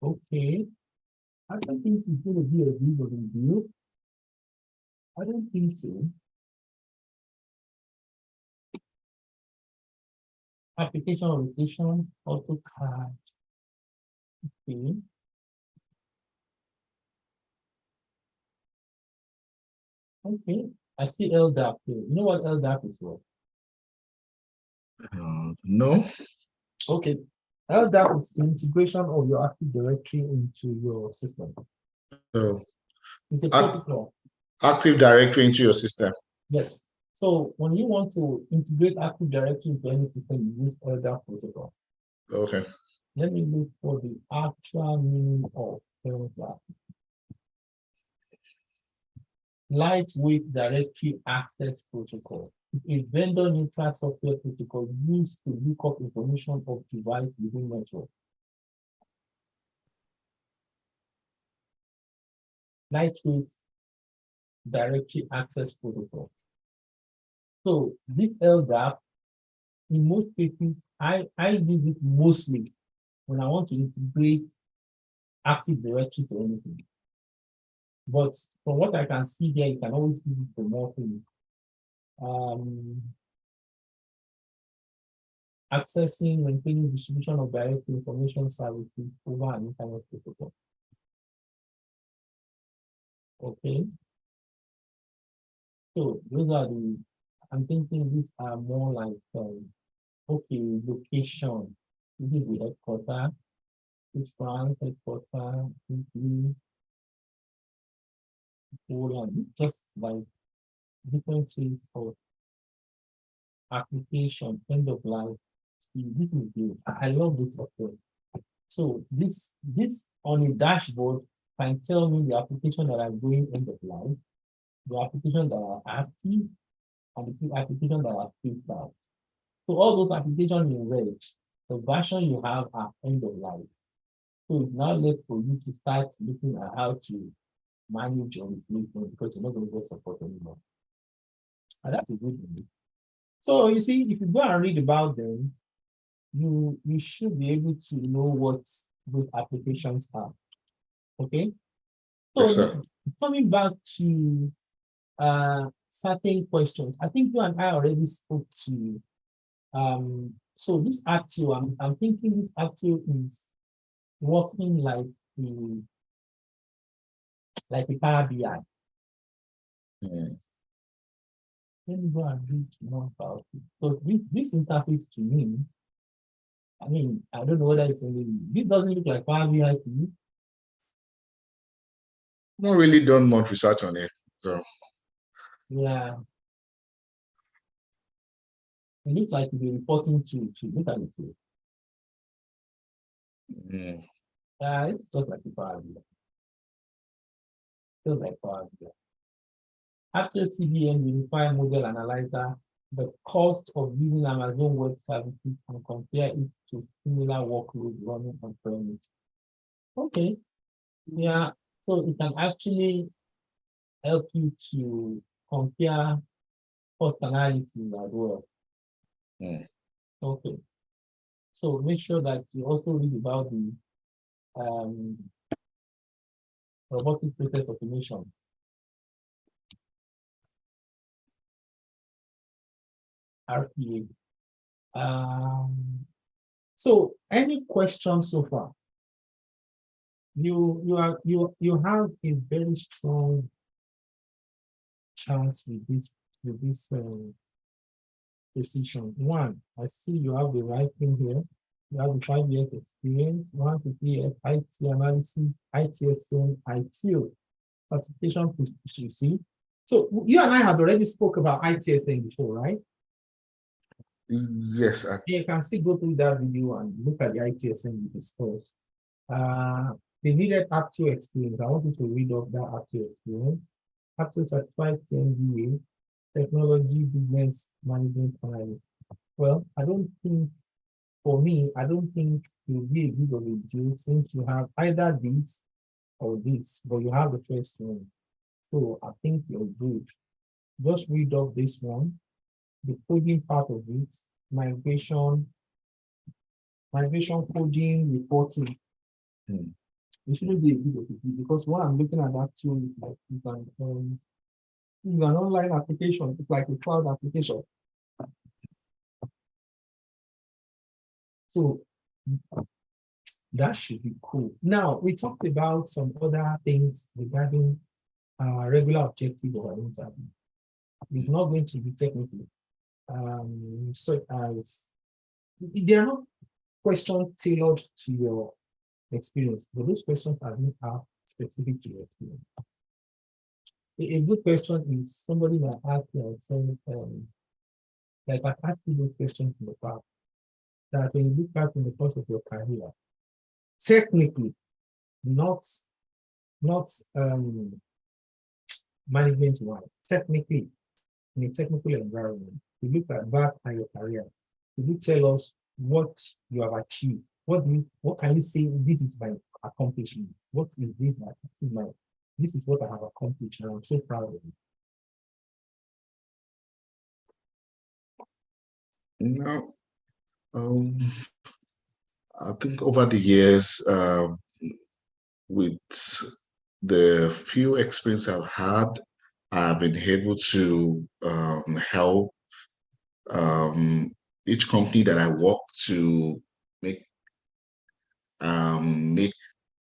Okay. I don't think it's going to be a video review. I don't think so. Application orientation, AutoCAD. Okay. Okay. I see LDAP here. You know what LDAP is for? No. Okay. LDAP is the integration of your Active Directory into your system. So It's a protocol. Active Directory into your system. Yes. So when you want to integrate Active Directory into any system, you use LDAP protocol. Okay. Let me look for the actual meaning of LDAP. lightweight directory access protocol. A vendor neutral software protocol used to look up information of device within network. Lightweight directory access protocol. So this LDAP, in most cases, I use it mostly when I want to integrate Active Directory to anything. But from what I can see here, you can always use it for more things. Accessing, maintaining distribution of direct information services over an internet protocol. Okay. So those are the, I'm thinking these are more like, okay, location. This is the headquarters, this France headquarters, Italy, Poland, just like different things of application, end of life. See, this is good. I love this software. So this on a dashboard can tell me the application that are going end of life, the application that are active, and the application that are phased out. So all those applications in red, the version you have are end of life. So it's now left for you to start looking at how to manage your replacement because you're not going to get support anymore. And that's a good thing. So you see, if you go and read about them, you should be able to know what those applications are. Okay. So Yes, sir. coming back to certain questions, I think you and I already spoke to. So this Actio, I'm thinking this Actio is working like a Power BI. Let me go and read more about it. So this interface to me, I mean, I don't know whether it's this doesn't look like Power BI to you. Not really done much research on it. So Yeah. It looks like you're reporting to look at it. It's just like a Power BI. Just like Power BI. After CBN Unified Model Analyzer, the cost of using Amazon Web Services and compare it to similar workload running on premise. Okay. Yeah. So it can actually help you to compare cost analysis as well. Okay. So make sure that you also read about the robotic process automation. RPA. So any questions so far? You have a very strong chance with this position. One, I see you have the right thing here. You have the 5 years experience, 1 to 3 years IT analysis, ITSM, ITIL certification, you see. So you and I had already spoke about ITSM before, right? yes, You can still go through that video and look at the ITSM we discussed. They needed actual experience. I want you to read off that actual experience. Actual certified MBA, technology business management analyst. Well, I don't think, for me, I don't think it will be a good of a deal since you have either this or this, but you have the first one. So I think you're good. Just read off this one, the coding part of it, migration coding, reporting. It shouldn't be a good of a deal because what I'm looking at that tool is like you can an online application, it's like a cloud application. So that should be cool. Now we talked about some other things regarding regular objective of an interview. It's not going to be technical. So as there are not questions tailored to your experience, but those questions are being asked specific to your experience. A good question is somebody might ask you and say, like I've asked you those questions in the past, that when you look back in the course of your career, technically, not management-wise, technically, in a technical environment, you look back at your career, could you tell us what you have achieved? What can you say, this is my accomplishment? What is this is what I have accomplished, and I'm so proud of it. No, I think over the years, with the few experience I've had, I've been able to help each company that I work to make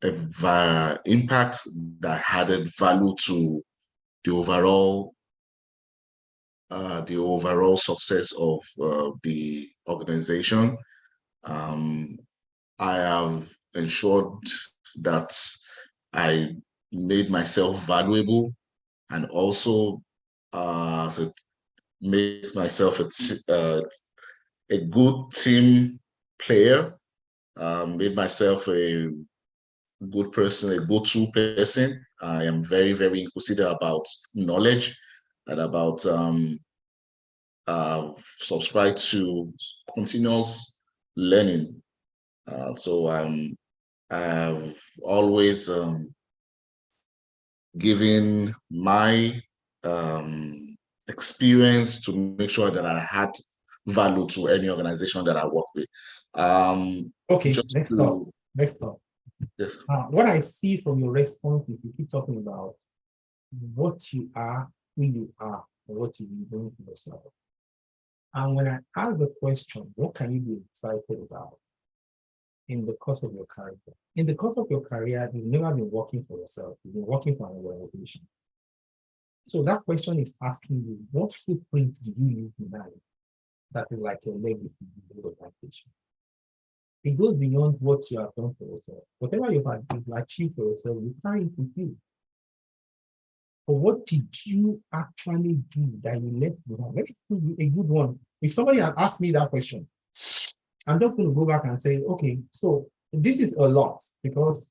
a impact that added value to the overall success of the organization. I have ensured that I made myself valuable, and also make myself a good team player. Made myself a good person, a go-to person. I am very, very inquisitive about knowledge and about subscribe to continuous learning. So I've always given my experience to make sure that I had value to any organization that I work with. Okay, just next to- stop. Next stop. Yes. What I see from your response is you keep talking about what you are, who you are, and what you bring to yourself. And when I ask the question, what can you be excited about in the course of your career? In the course of your career, you've never been working for yourself, you've been working for an organization. So that question is asking you, what footprint do you leave behind that is like your legacy in the organization? It goes beyond what you have done for yourself. Whatever you've achieved for yourself, you carry it with you. But what did you actually do that you left behind? Let me give you a good one. If somebody had asked me that question, I'm just going to go back and say, okay, so this is a lot because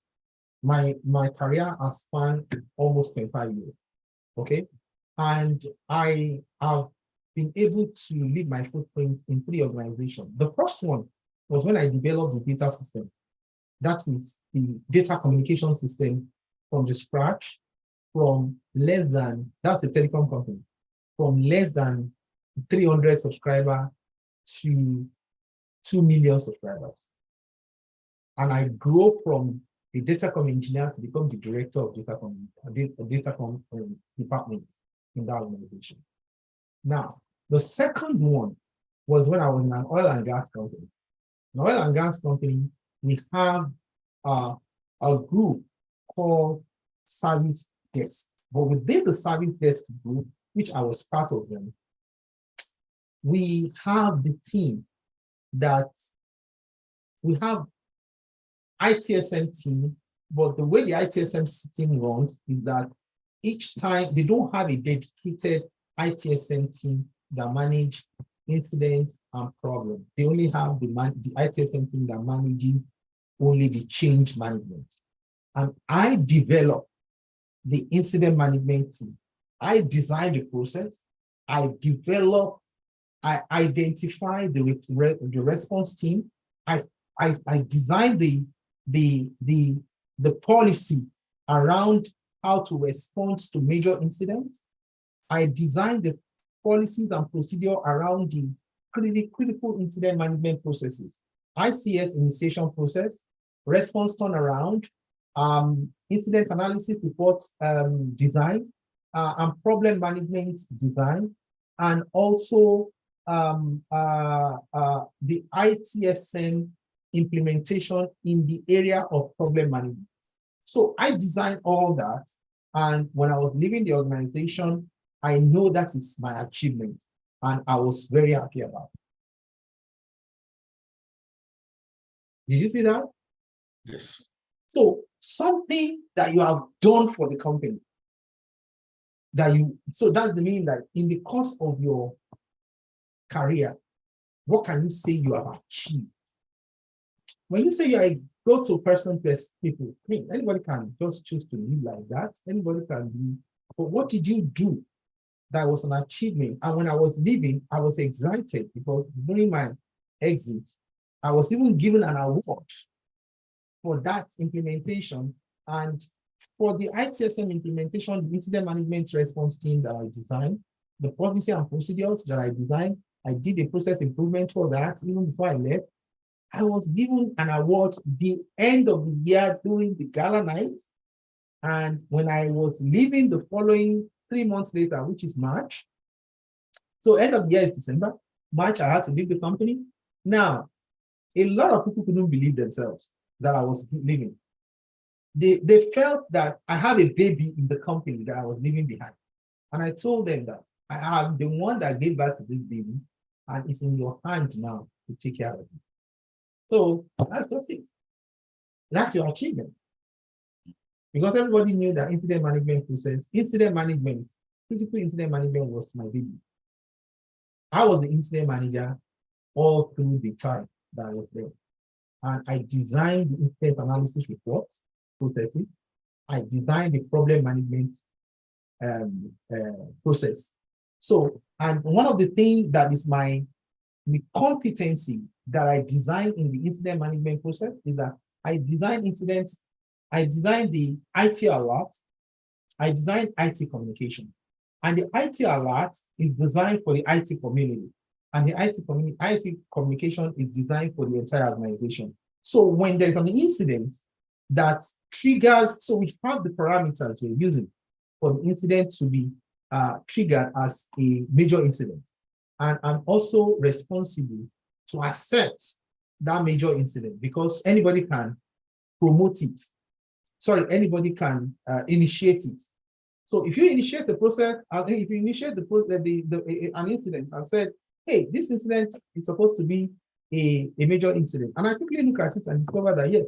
my career has spanned almost 25 years. Okay. And I have been able to leave my footprint in 3 organizations. The first one was when I developed the data system. That is the data communication system from the scratch, from less than, that's a telecom company, from less than 300 subscribers to 2 million subscribers. And I grew from a datacom engineer to become the director of datacom department in that organization. Now, the second one was when I was in an oil and gas company. In oil and gas company, we have a group called Service Desk. But within the Service Desk group, which I was part of them, we have the team that we have ITSM team, but the way the ITSM team runs is that each time they don't have a dedicated ITSM team that manage incidents and problems. They only have the ITSM team that manages only the change management. And I developed the incident management team. I designed the process. I identify the response team. I designed the policy around how to respond to major incidents. I designed the policies and procedure around the critical incident management processes, ICS initiation process, response turnaround, incident analysis reports design, and problem management design, and also the ITSM implementation in the area of problem management. So I designed all that, and when I was leaving the organization, I know that is my achievement, and I was very happy about it. Did you see that? Yes. So something that you have done for the company, so that's the meaning that in the course of your career, what can you say you have achieved? When you say you're a go-to person plus people, I mean, anybody can just choose to live like that. Anybody can be but what did you do that was an achievement? And when I was leaving, I was excited because during my exit, I was even given an award for that implementation. And for the ITSM implementation, the incident management response team that I designed, the policy and procedures that I designed, I did a process improvement for that even before I left. I was given an award the end of the year during the gala night. And when I was leaving the following 3 months later, which is March, so end of the year is December, March, I had to leave the company. Now, a lot of people couldn't believe themselves that I was leaving. They felt that I have a baby in the company that I was leaving behind. And I told them that I am the one that gave birth to this baby, and it's in your hand now to take care of it. So that's just it. That's your achievement. Because everybody knew that incident management process, critical incident management was my baby. I was the incident manager all through the time that I was there. And I designed the incident analysis reports, processes. I designed the problem management process. So, and one of the things that is the competency that I designed in the incident management process is that I designed incidents, I designed the IT alert, I designed IT communication. And the IT alert is designed for the IT community. And the IT communication is designed for the entire organization. So when there's an incident that triggers, so we have the parameters we're using for the incident to be triggered as a major incident. And I'm also responsible to accept that major incident because anybody can promote it. Sorry, anybody can initiate it. So if you initiate the process, if you initiate an incident and said, hey, this incident is supposed to be a major incident. And I quickly look at it and discover that, yes,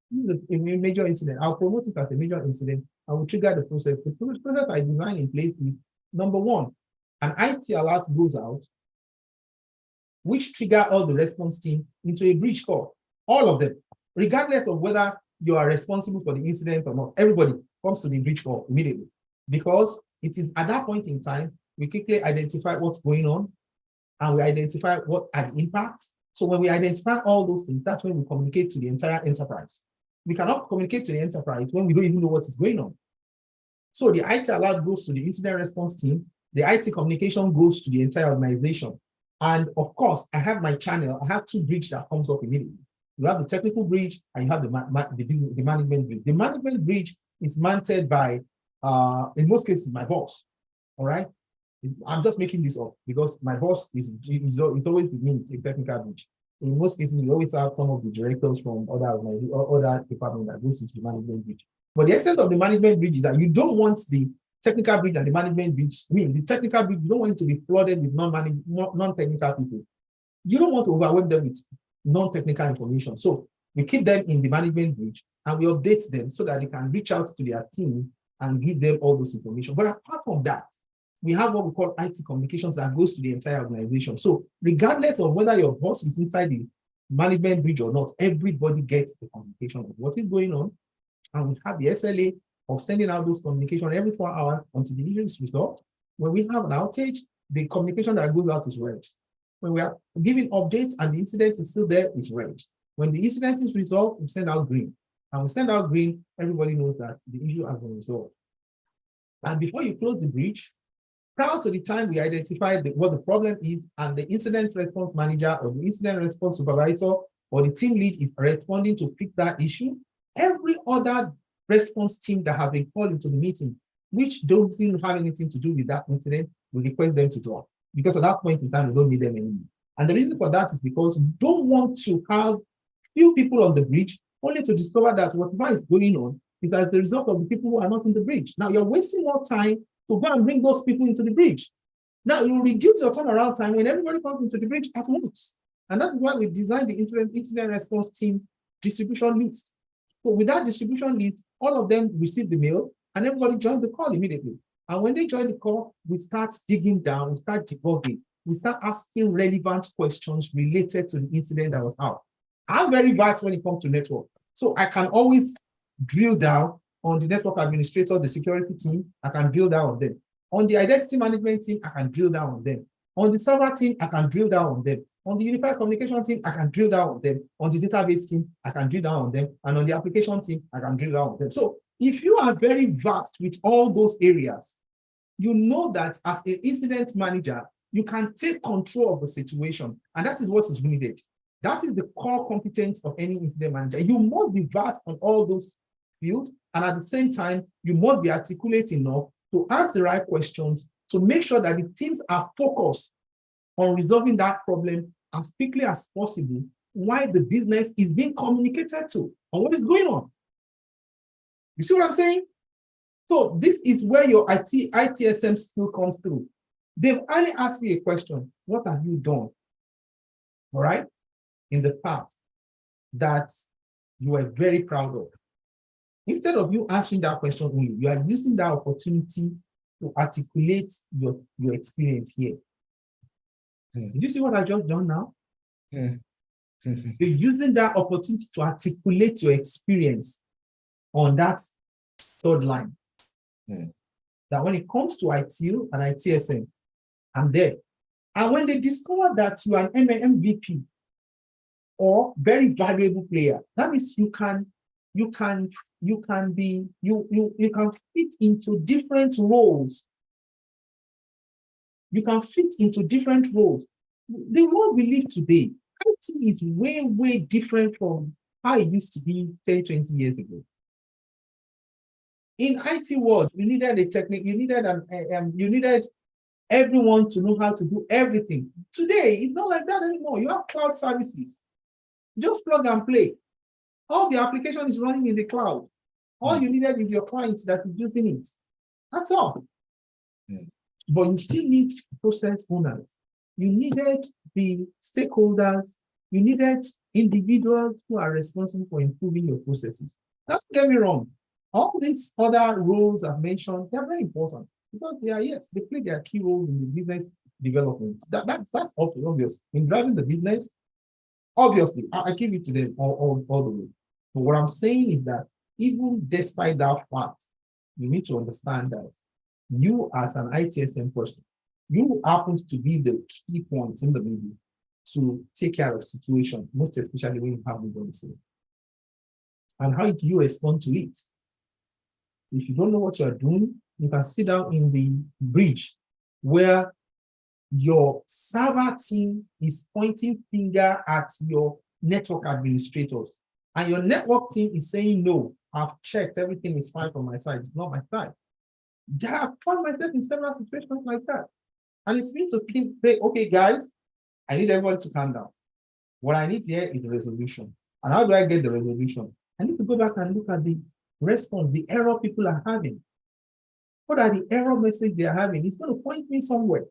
this is a major incident. I'll promote it as a major incident. I will trigger the process. The process I design in place is, number one, an IT alert goes out, which trigger all the response team into a breach call. All of them, regardless of whether you are responsible for the incident or not, everybody comes to the breach call immediately. Because it is at that point in time, we quickly identify what's going on and we identify what are the impacts. So when we identify all those things, that's when we communicate to the entire enterprise. We cannot communicate to the enterprise when we don't even know what is going on. So the IT alert goes to the incident response team, the IT communication goes to the entire organization. And of course, I have my channel, I have two bridges that comes up immediately. You have the technical bridge and you have the management bridge. The management bridge is mounted by, in most cases, my boss, all right? I'm just making this up because my boss is always with me with a technical bridge. In most cases, we always have some of the directors from other departments that goes into the management bridge. But the extent of the management bridge is that you don't want the technical bridge and the management bridge, the technical bridge, you don't want it to be flooded with non-technical people. You don't want to overwhelm them with non-technical information. So we keep them in the management bridge and we update them so that they can reach out to their team and give them all those information. But apart from that, we have what we call IT communications that goes to the entire organization. So regardless of whether your boss is inside the management bridge or not, everybody gets the communication of what is going on. And we have the SLA of sending out those communications every 4 hours until the issue is resolved. When we have an outage, the communication that goes out is read. When we are giving updates and the incident is still there, it's read. When the incident is resolved, we send out green. And we send out green, everybody knows that the issue has been resolved. And before you close the breach, prior to the time we identify what the problem is, and the incident response manager or the incident response supervisor or the team lead is responding to fix that issue, every other response team that have been called into the meeting, which doesn't have anything to do with that incident, we request them to drop. Because at that point in time, we don't need them anymore. And the reason for that is because we don't want to have few people on the bridge only to discover that whatever is going on is as the result of the people who are not in the bridge. Now you're wasting more time to go and bring those people into the bridge. Now you reduce your turnaround time when everybody comes into the bridge at once. And that's why we designed the incident response team distribution list. So with that distribution list, all of them receive the mail and everybody joins the call immediately. And when they join the call, we start digging down, we start debugging, we start asking relevant questions related to the incident that was out. I'm very vast when it comes to network. So I can always drill down On the network administrator, the security team, I can drill down on them. On the identity management team, I can drill down on them. On the server team, I can drill down on them. On the unified communication team, I can drill down on them. On the database team, I can drill down on them. And on the application team, I can drill down on them. So if you are very vast with all those areas, you know that as an incident manager, you can take control of the situation. And that is what is needed. That is the core competence of any incident manager. You must be vast on all those fields. And at the same time, you must be articulate enough to ask the right questions to make sure that the teams are focused on resolving that problem as quickly as possible while the business is being communicated to on what is going on. You see what I'm saying? So this is where your ITSM skill comes through. They've only asked you a question: what have you done, all right, in the past that you are very proud of? Instead of you answering that question only, you are using that opportunity to articulate your experience here. Did you see what I just done now? You're using that opportunity to articulate your experience on that third line. That when it comes to ITIL and ITSM, I'm there. And when they discover that you are an MVP or very valuable player, that means you can fit into different roles. You can fit into different roles. The world we live today, IT is way, way different from how it used to be 10, 20 years ago. In IT world, you needed a technique, you needed everyone to know how to do everything. Today, it's not like that anymore. You have cloud services. Just plug and play. All the application is running in the cloud. All you needed is your clients that is using it. That's all. But you still need process owners. You needed the stakeholders. You needed individuals who are responsible for improving your processes. Don't get me wrong. All these other roles I've mentioned, they're very important because they play their key role in the business development. That's obvious. In driving the business, obviously, I give it to them all the way. But what I'm saying is that even despite that fact, you need to understand that you as an ITSM person, you happen to be the key points in the middle to take care of situation, most especially when you have the policy. And how do you respond to it? If you don't know what you're doing, you can sit down in the bridge where your server team is pointing finger at your network administrators. And your network team is saying, no, I've checked, everything is fine from my side, it's not my side. Yeah, I've found myself in several situations like that. And it's means to say, okay, guys, I need everyone to calm down. What I need here is a resolution. And how do I get the resolution? I need to go back and look at the response, the error people are having. What are the error message they are having? It's going to point me somewhere.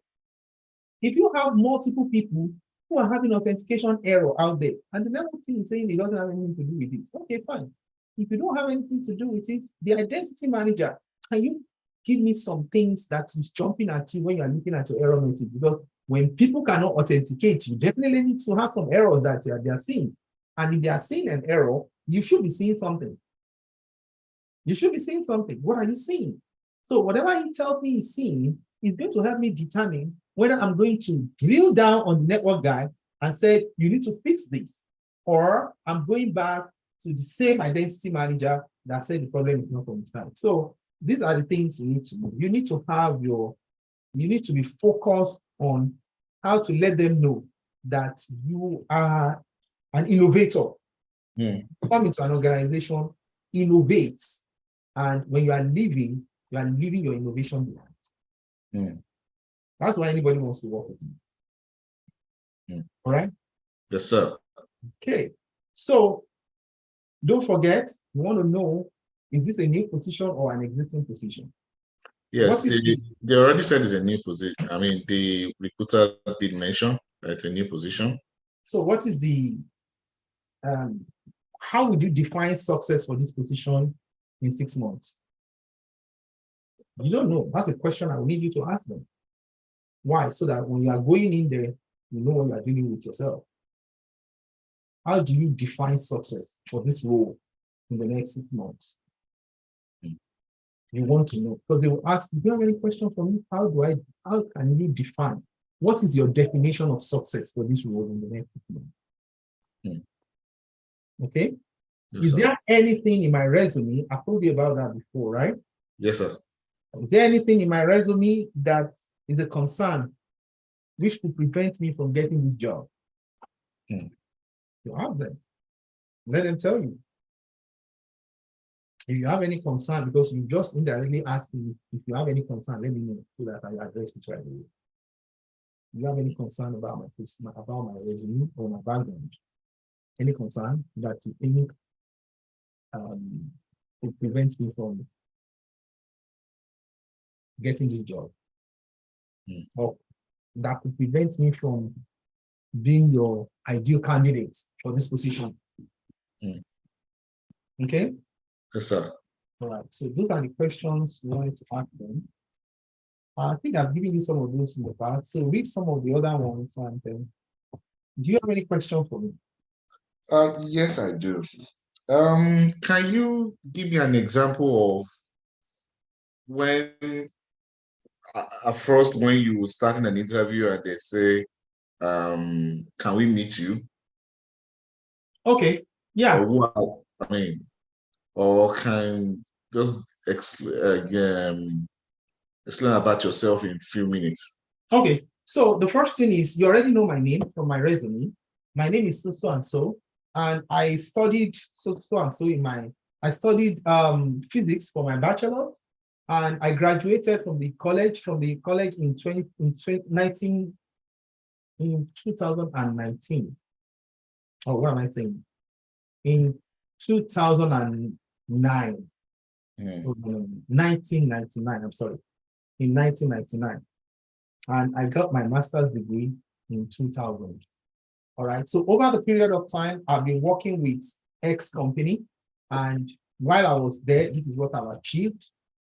If you have multiple people who are having authentication error out there, and the network team is saying it doesn't have anything to do with it, okay, fine. If you don't have anything to do with it, the identity manager, can you give me some things that is jumping at you when you're looking at your error message? Because when people cannot authenticate, you definitely need to have some errors that they are seeing. And if they are seeing an error, you should be seeing something. You should be seeing something. What are you seeing? So whatever he tells me he's seeing is going to help me determine whether I'm going to drill down on the network guy and say, you need to fix this. Or I'm going back to the same identity manager that said the problem is not understanding. So these are the things you need to do. You need to have you need to be focused on how to let them know that you are an innovator. Come into an organization, innovate. And when you are leaving your innovation behind. That's why anybody wants to work with you. All right? Yes, sir. Okay. So don't forget, you want to know, is this a new position or an existing position? Yes, they already said it's a new position. I mean, the recruiter did mention that it's a new position. So what is the, how would you define success for this position in 6 months? You don't know. That's a question I will need you to ask them. Why? So that when you are going in there, you know what you are dealing with yourself. How do you define success for this role in the next 6 months? You want to know because they will ask, do you have any question for me? How can you define what is your definition of success for this role in the next 6 months? Okay. Yes, Is sir. there anything in my resume? I told you about that before, right? Yes, sir. Is there anything in my resume that is a concern which could prevent me from getting this job? You have them. Let them tell you. If you have any concern, because you just indirectly asked me if you have any concern, let me know so that I address it right away. If you have any concern about my resume or my background, any concern that you think it prevents me from getting this job, or that could prevent me from being your ideal candidate for this position. Okay? Yes, sir. All right. So those are the questions we wanted to ask them. I think I've given you some of those in the past. So read some of the other ones. And do you have any questions for me? Yes, I do. Can you give me an example of when at first when you were starting an interview and they say, can we meet you? Okay. Yeah. Or what, I mean, or can just explain about yourself in a few minutes. Okay. So the first thing is you already know my name from my resume. My name is so and so, and I studied so and so I studied physics for my bachelor's, and I graduated from the college in 2019. Oh, what am I saying? In 2009. 1999, I'm sorry. In 1999. And I got my master's degree in 2000. All right. So over the period of time, I've been working with X company. And while I was there, this is what I've achieved.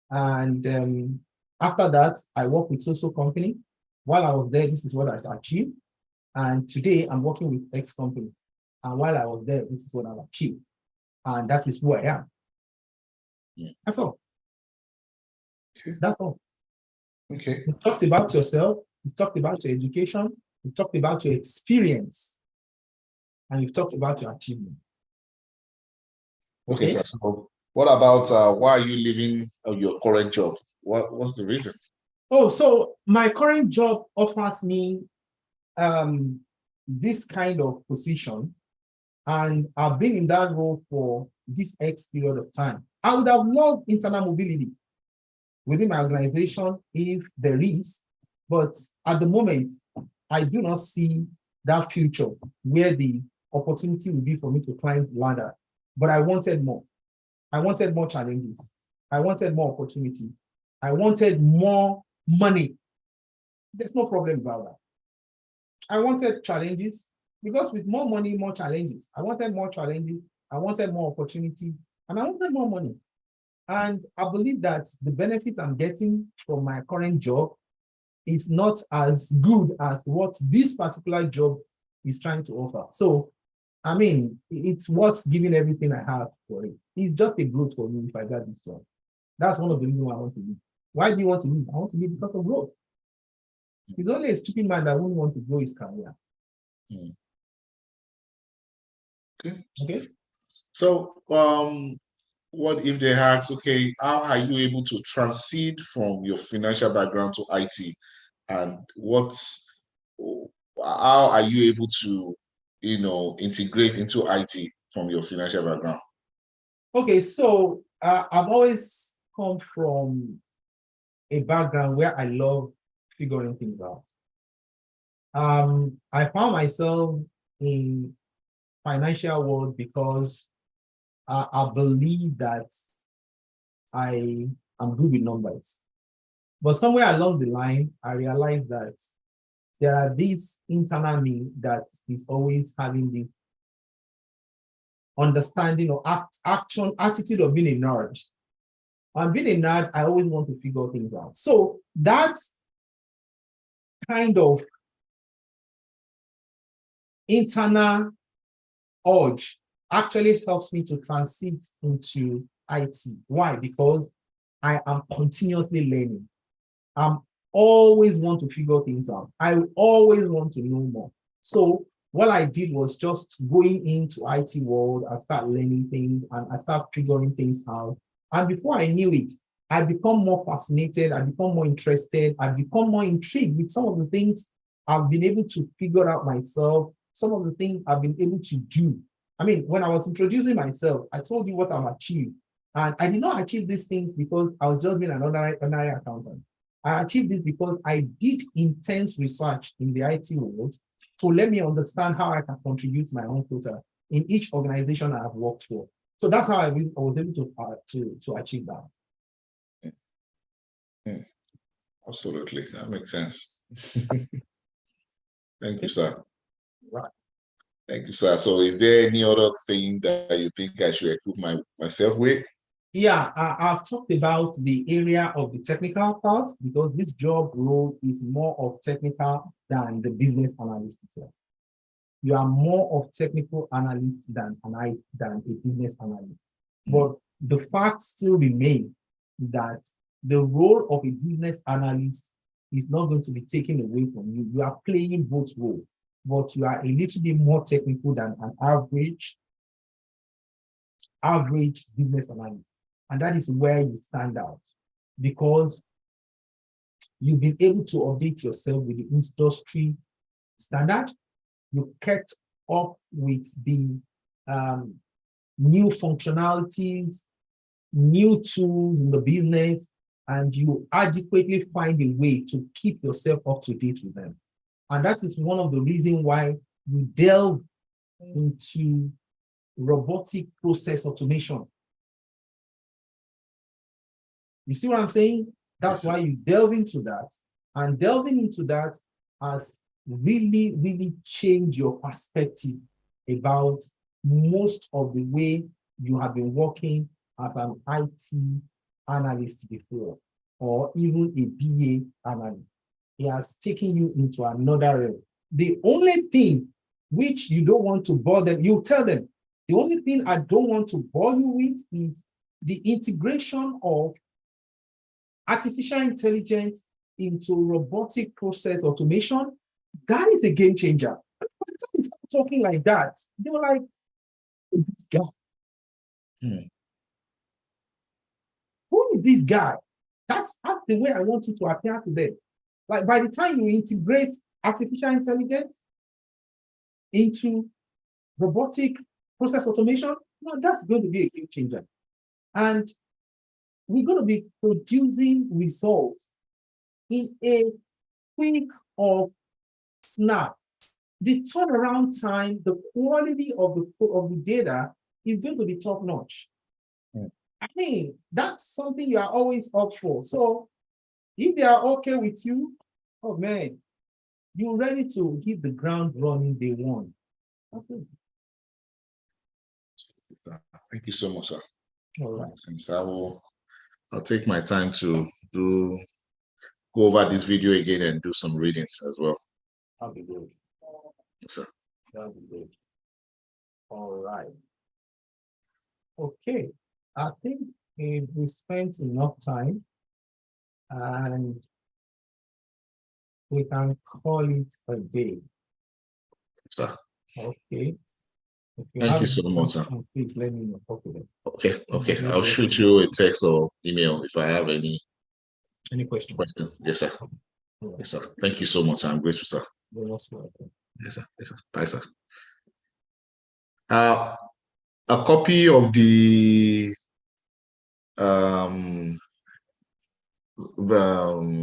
And after that, I worked with social company. While I was there, this is what I achieved. And today I'm working with X company. And while I was there, this is what I've achieved. And that is who I am. That's all. Okay. That's all. Okay. You talked about yourself, you talked about your education, you talked about your experience, and you've talked about your achievement. Okay, sir. So what about why are you leaving your current job? What's the reason? Oh, so my current job offers me this kind of position, and I've been in that role for this X period of time. I would have loved internal mobility within my organization if there is, but at the moment, I do not see that future where the opportunity will be for me to climb the ladder. But I wanted more. I wanted more challenges. I wanted more opportunity. I wanted more money. There's no problem about that. I wanted challenges because with more money, more challenges. I wanted more challenges. I wanted more opportunity, and I wanted more money. And I believe that the benefit I'm getting from my current job is not as good as what this particular job is trying to offer. So, I mean, it's what's giving everything I have for it. It's just a growth for me if I got this job. That's one of the reasons why I want to leave. Why do you want to leave? I want to leave because of growth. It's only a stupid man that wouldn't want to grow his career. Okay. So, what if they ask, okay, how are you able to transit from your financial background to IT, and how are you able to, integrate into IT from your financial background? Okay, so I've always come from a background where I love figuring things out. I found myself in financial world because I believe that I am good with numbers. But somewhere along the line, I realized that there are these internal me that is always having this understanding or attitude of being a nerd. And being a nerd, I always want to figure things out. So that kind of internal urge actually helps me to transit into IT. Why? Because I am continuously learning. I'm always want to figure things out. I always want to know more. So what I did was just going into IT world, I start learning things and I start figuring things out. And before I knew it, I become more fascinated, I become more interested, I become more intrigued with some of the things I've been able to figure out myself, some of the things I've been able to do. I mean, when I was introducing myself, I told you what I've achieved. And I did not achieve these things because I was just being an ordinary accountant. I achieved this because I did intense research in the IT world to let me understand how I can contribute my own quota in each organization I have worked for. So that's how I was able to achieve that. Absolutely, that makes sense. Thank you, sir. Right. Thank you, sir. So is there any other thing that you think I should equip myself with? Yeah, I've talked about the area of the technical part because this job role is more of technical than the business analyst itself. You are more of technical analyst than a business analyst. But the fact still remains that the role of a business analyst is not going to be taken away from you. You are playing both roles, but you are a little bit more technical than an average business analyst. And that is where you stand out because you've been able to update yourself with the industry standard. You kept up with the new functionalities, new tools in the business, and you adequately find a way to keep yourself up to date with them. And that is one of the reasons why you delve into robotic process automation. You see what I'm saying? That's why you delve into that. And delving into that has really, really changed your perspective about most of the way you have been working as an IT analyst before, or even a BA analyst. It has taken you into another realm. The only thing which you don't want to bore them, you tell them, the only thing I don't want to bore you with is the integration of artificial intelligence into robotic process automation. That is a game changer. By the time you start talking like that, they were like, who is this guy? Who is this guy? That's the way I want you to appear to them. Like by the time you integrate artificial intelligence into robotic process automation, no, that's going to be a game changer. And we're going to be producing results in a quick of snap. The turnaround time, the quality of the data is going to be top notch. I mean, that's something you are always up for. So if they are okay with you, oh man, you're ready to hit the ground running day one. Okay. Thank you so much, sir. All right. Since I'll take my time to go over this video again and do some readings as well. That'll be good. Yes, sir. That'll be good. All right. Okay. I think we spent enough time and we can call it a day. Sir. Okay. Thank you so much, sir. Please let me know. Okay. Okay. I'll shoot you a text or email if I have any question. Yes, sir. Yes, sir. Thank you so much. I'm grateful, sir. You're most welcome. Yes, sir. Yes, sir. Bye, sir. A copy of the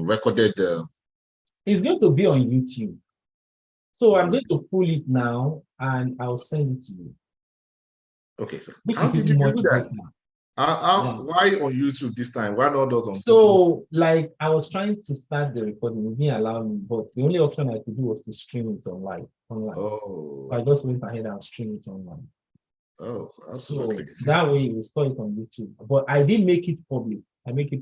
recorded. It's going to be on YouTube. So I'm going to pull it now and I'll send it to you. Okay, sir. How did you do that? Why on YouTube this time? Why not on? So, like, I was trying to start the recording, it didn't allow me, but the only option I could do was to stream it online. Oh. I just went ahead and streamed it online. Oh, absolutely. So that way, we store it on YouTube. But I didn't make it public. I make it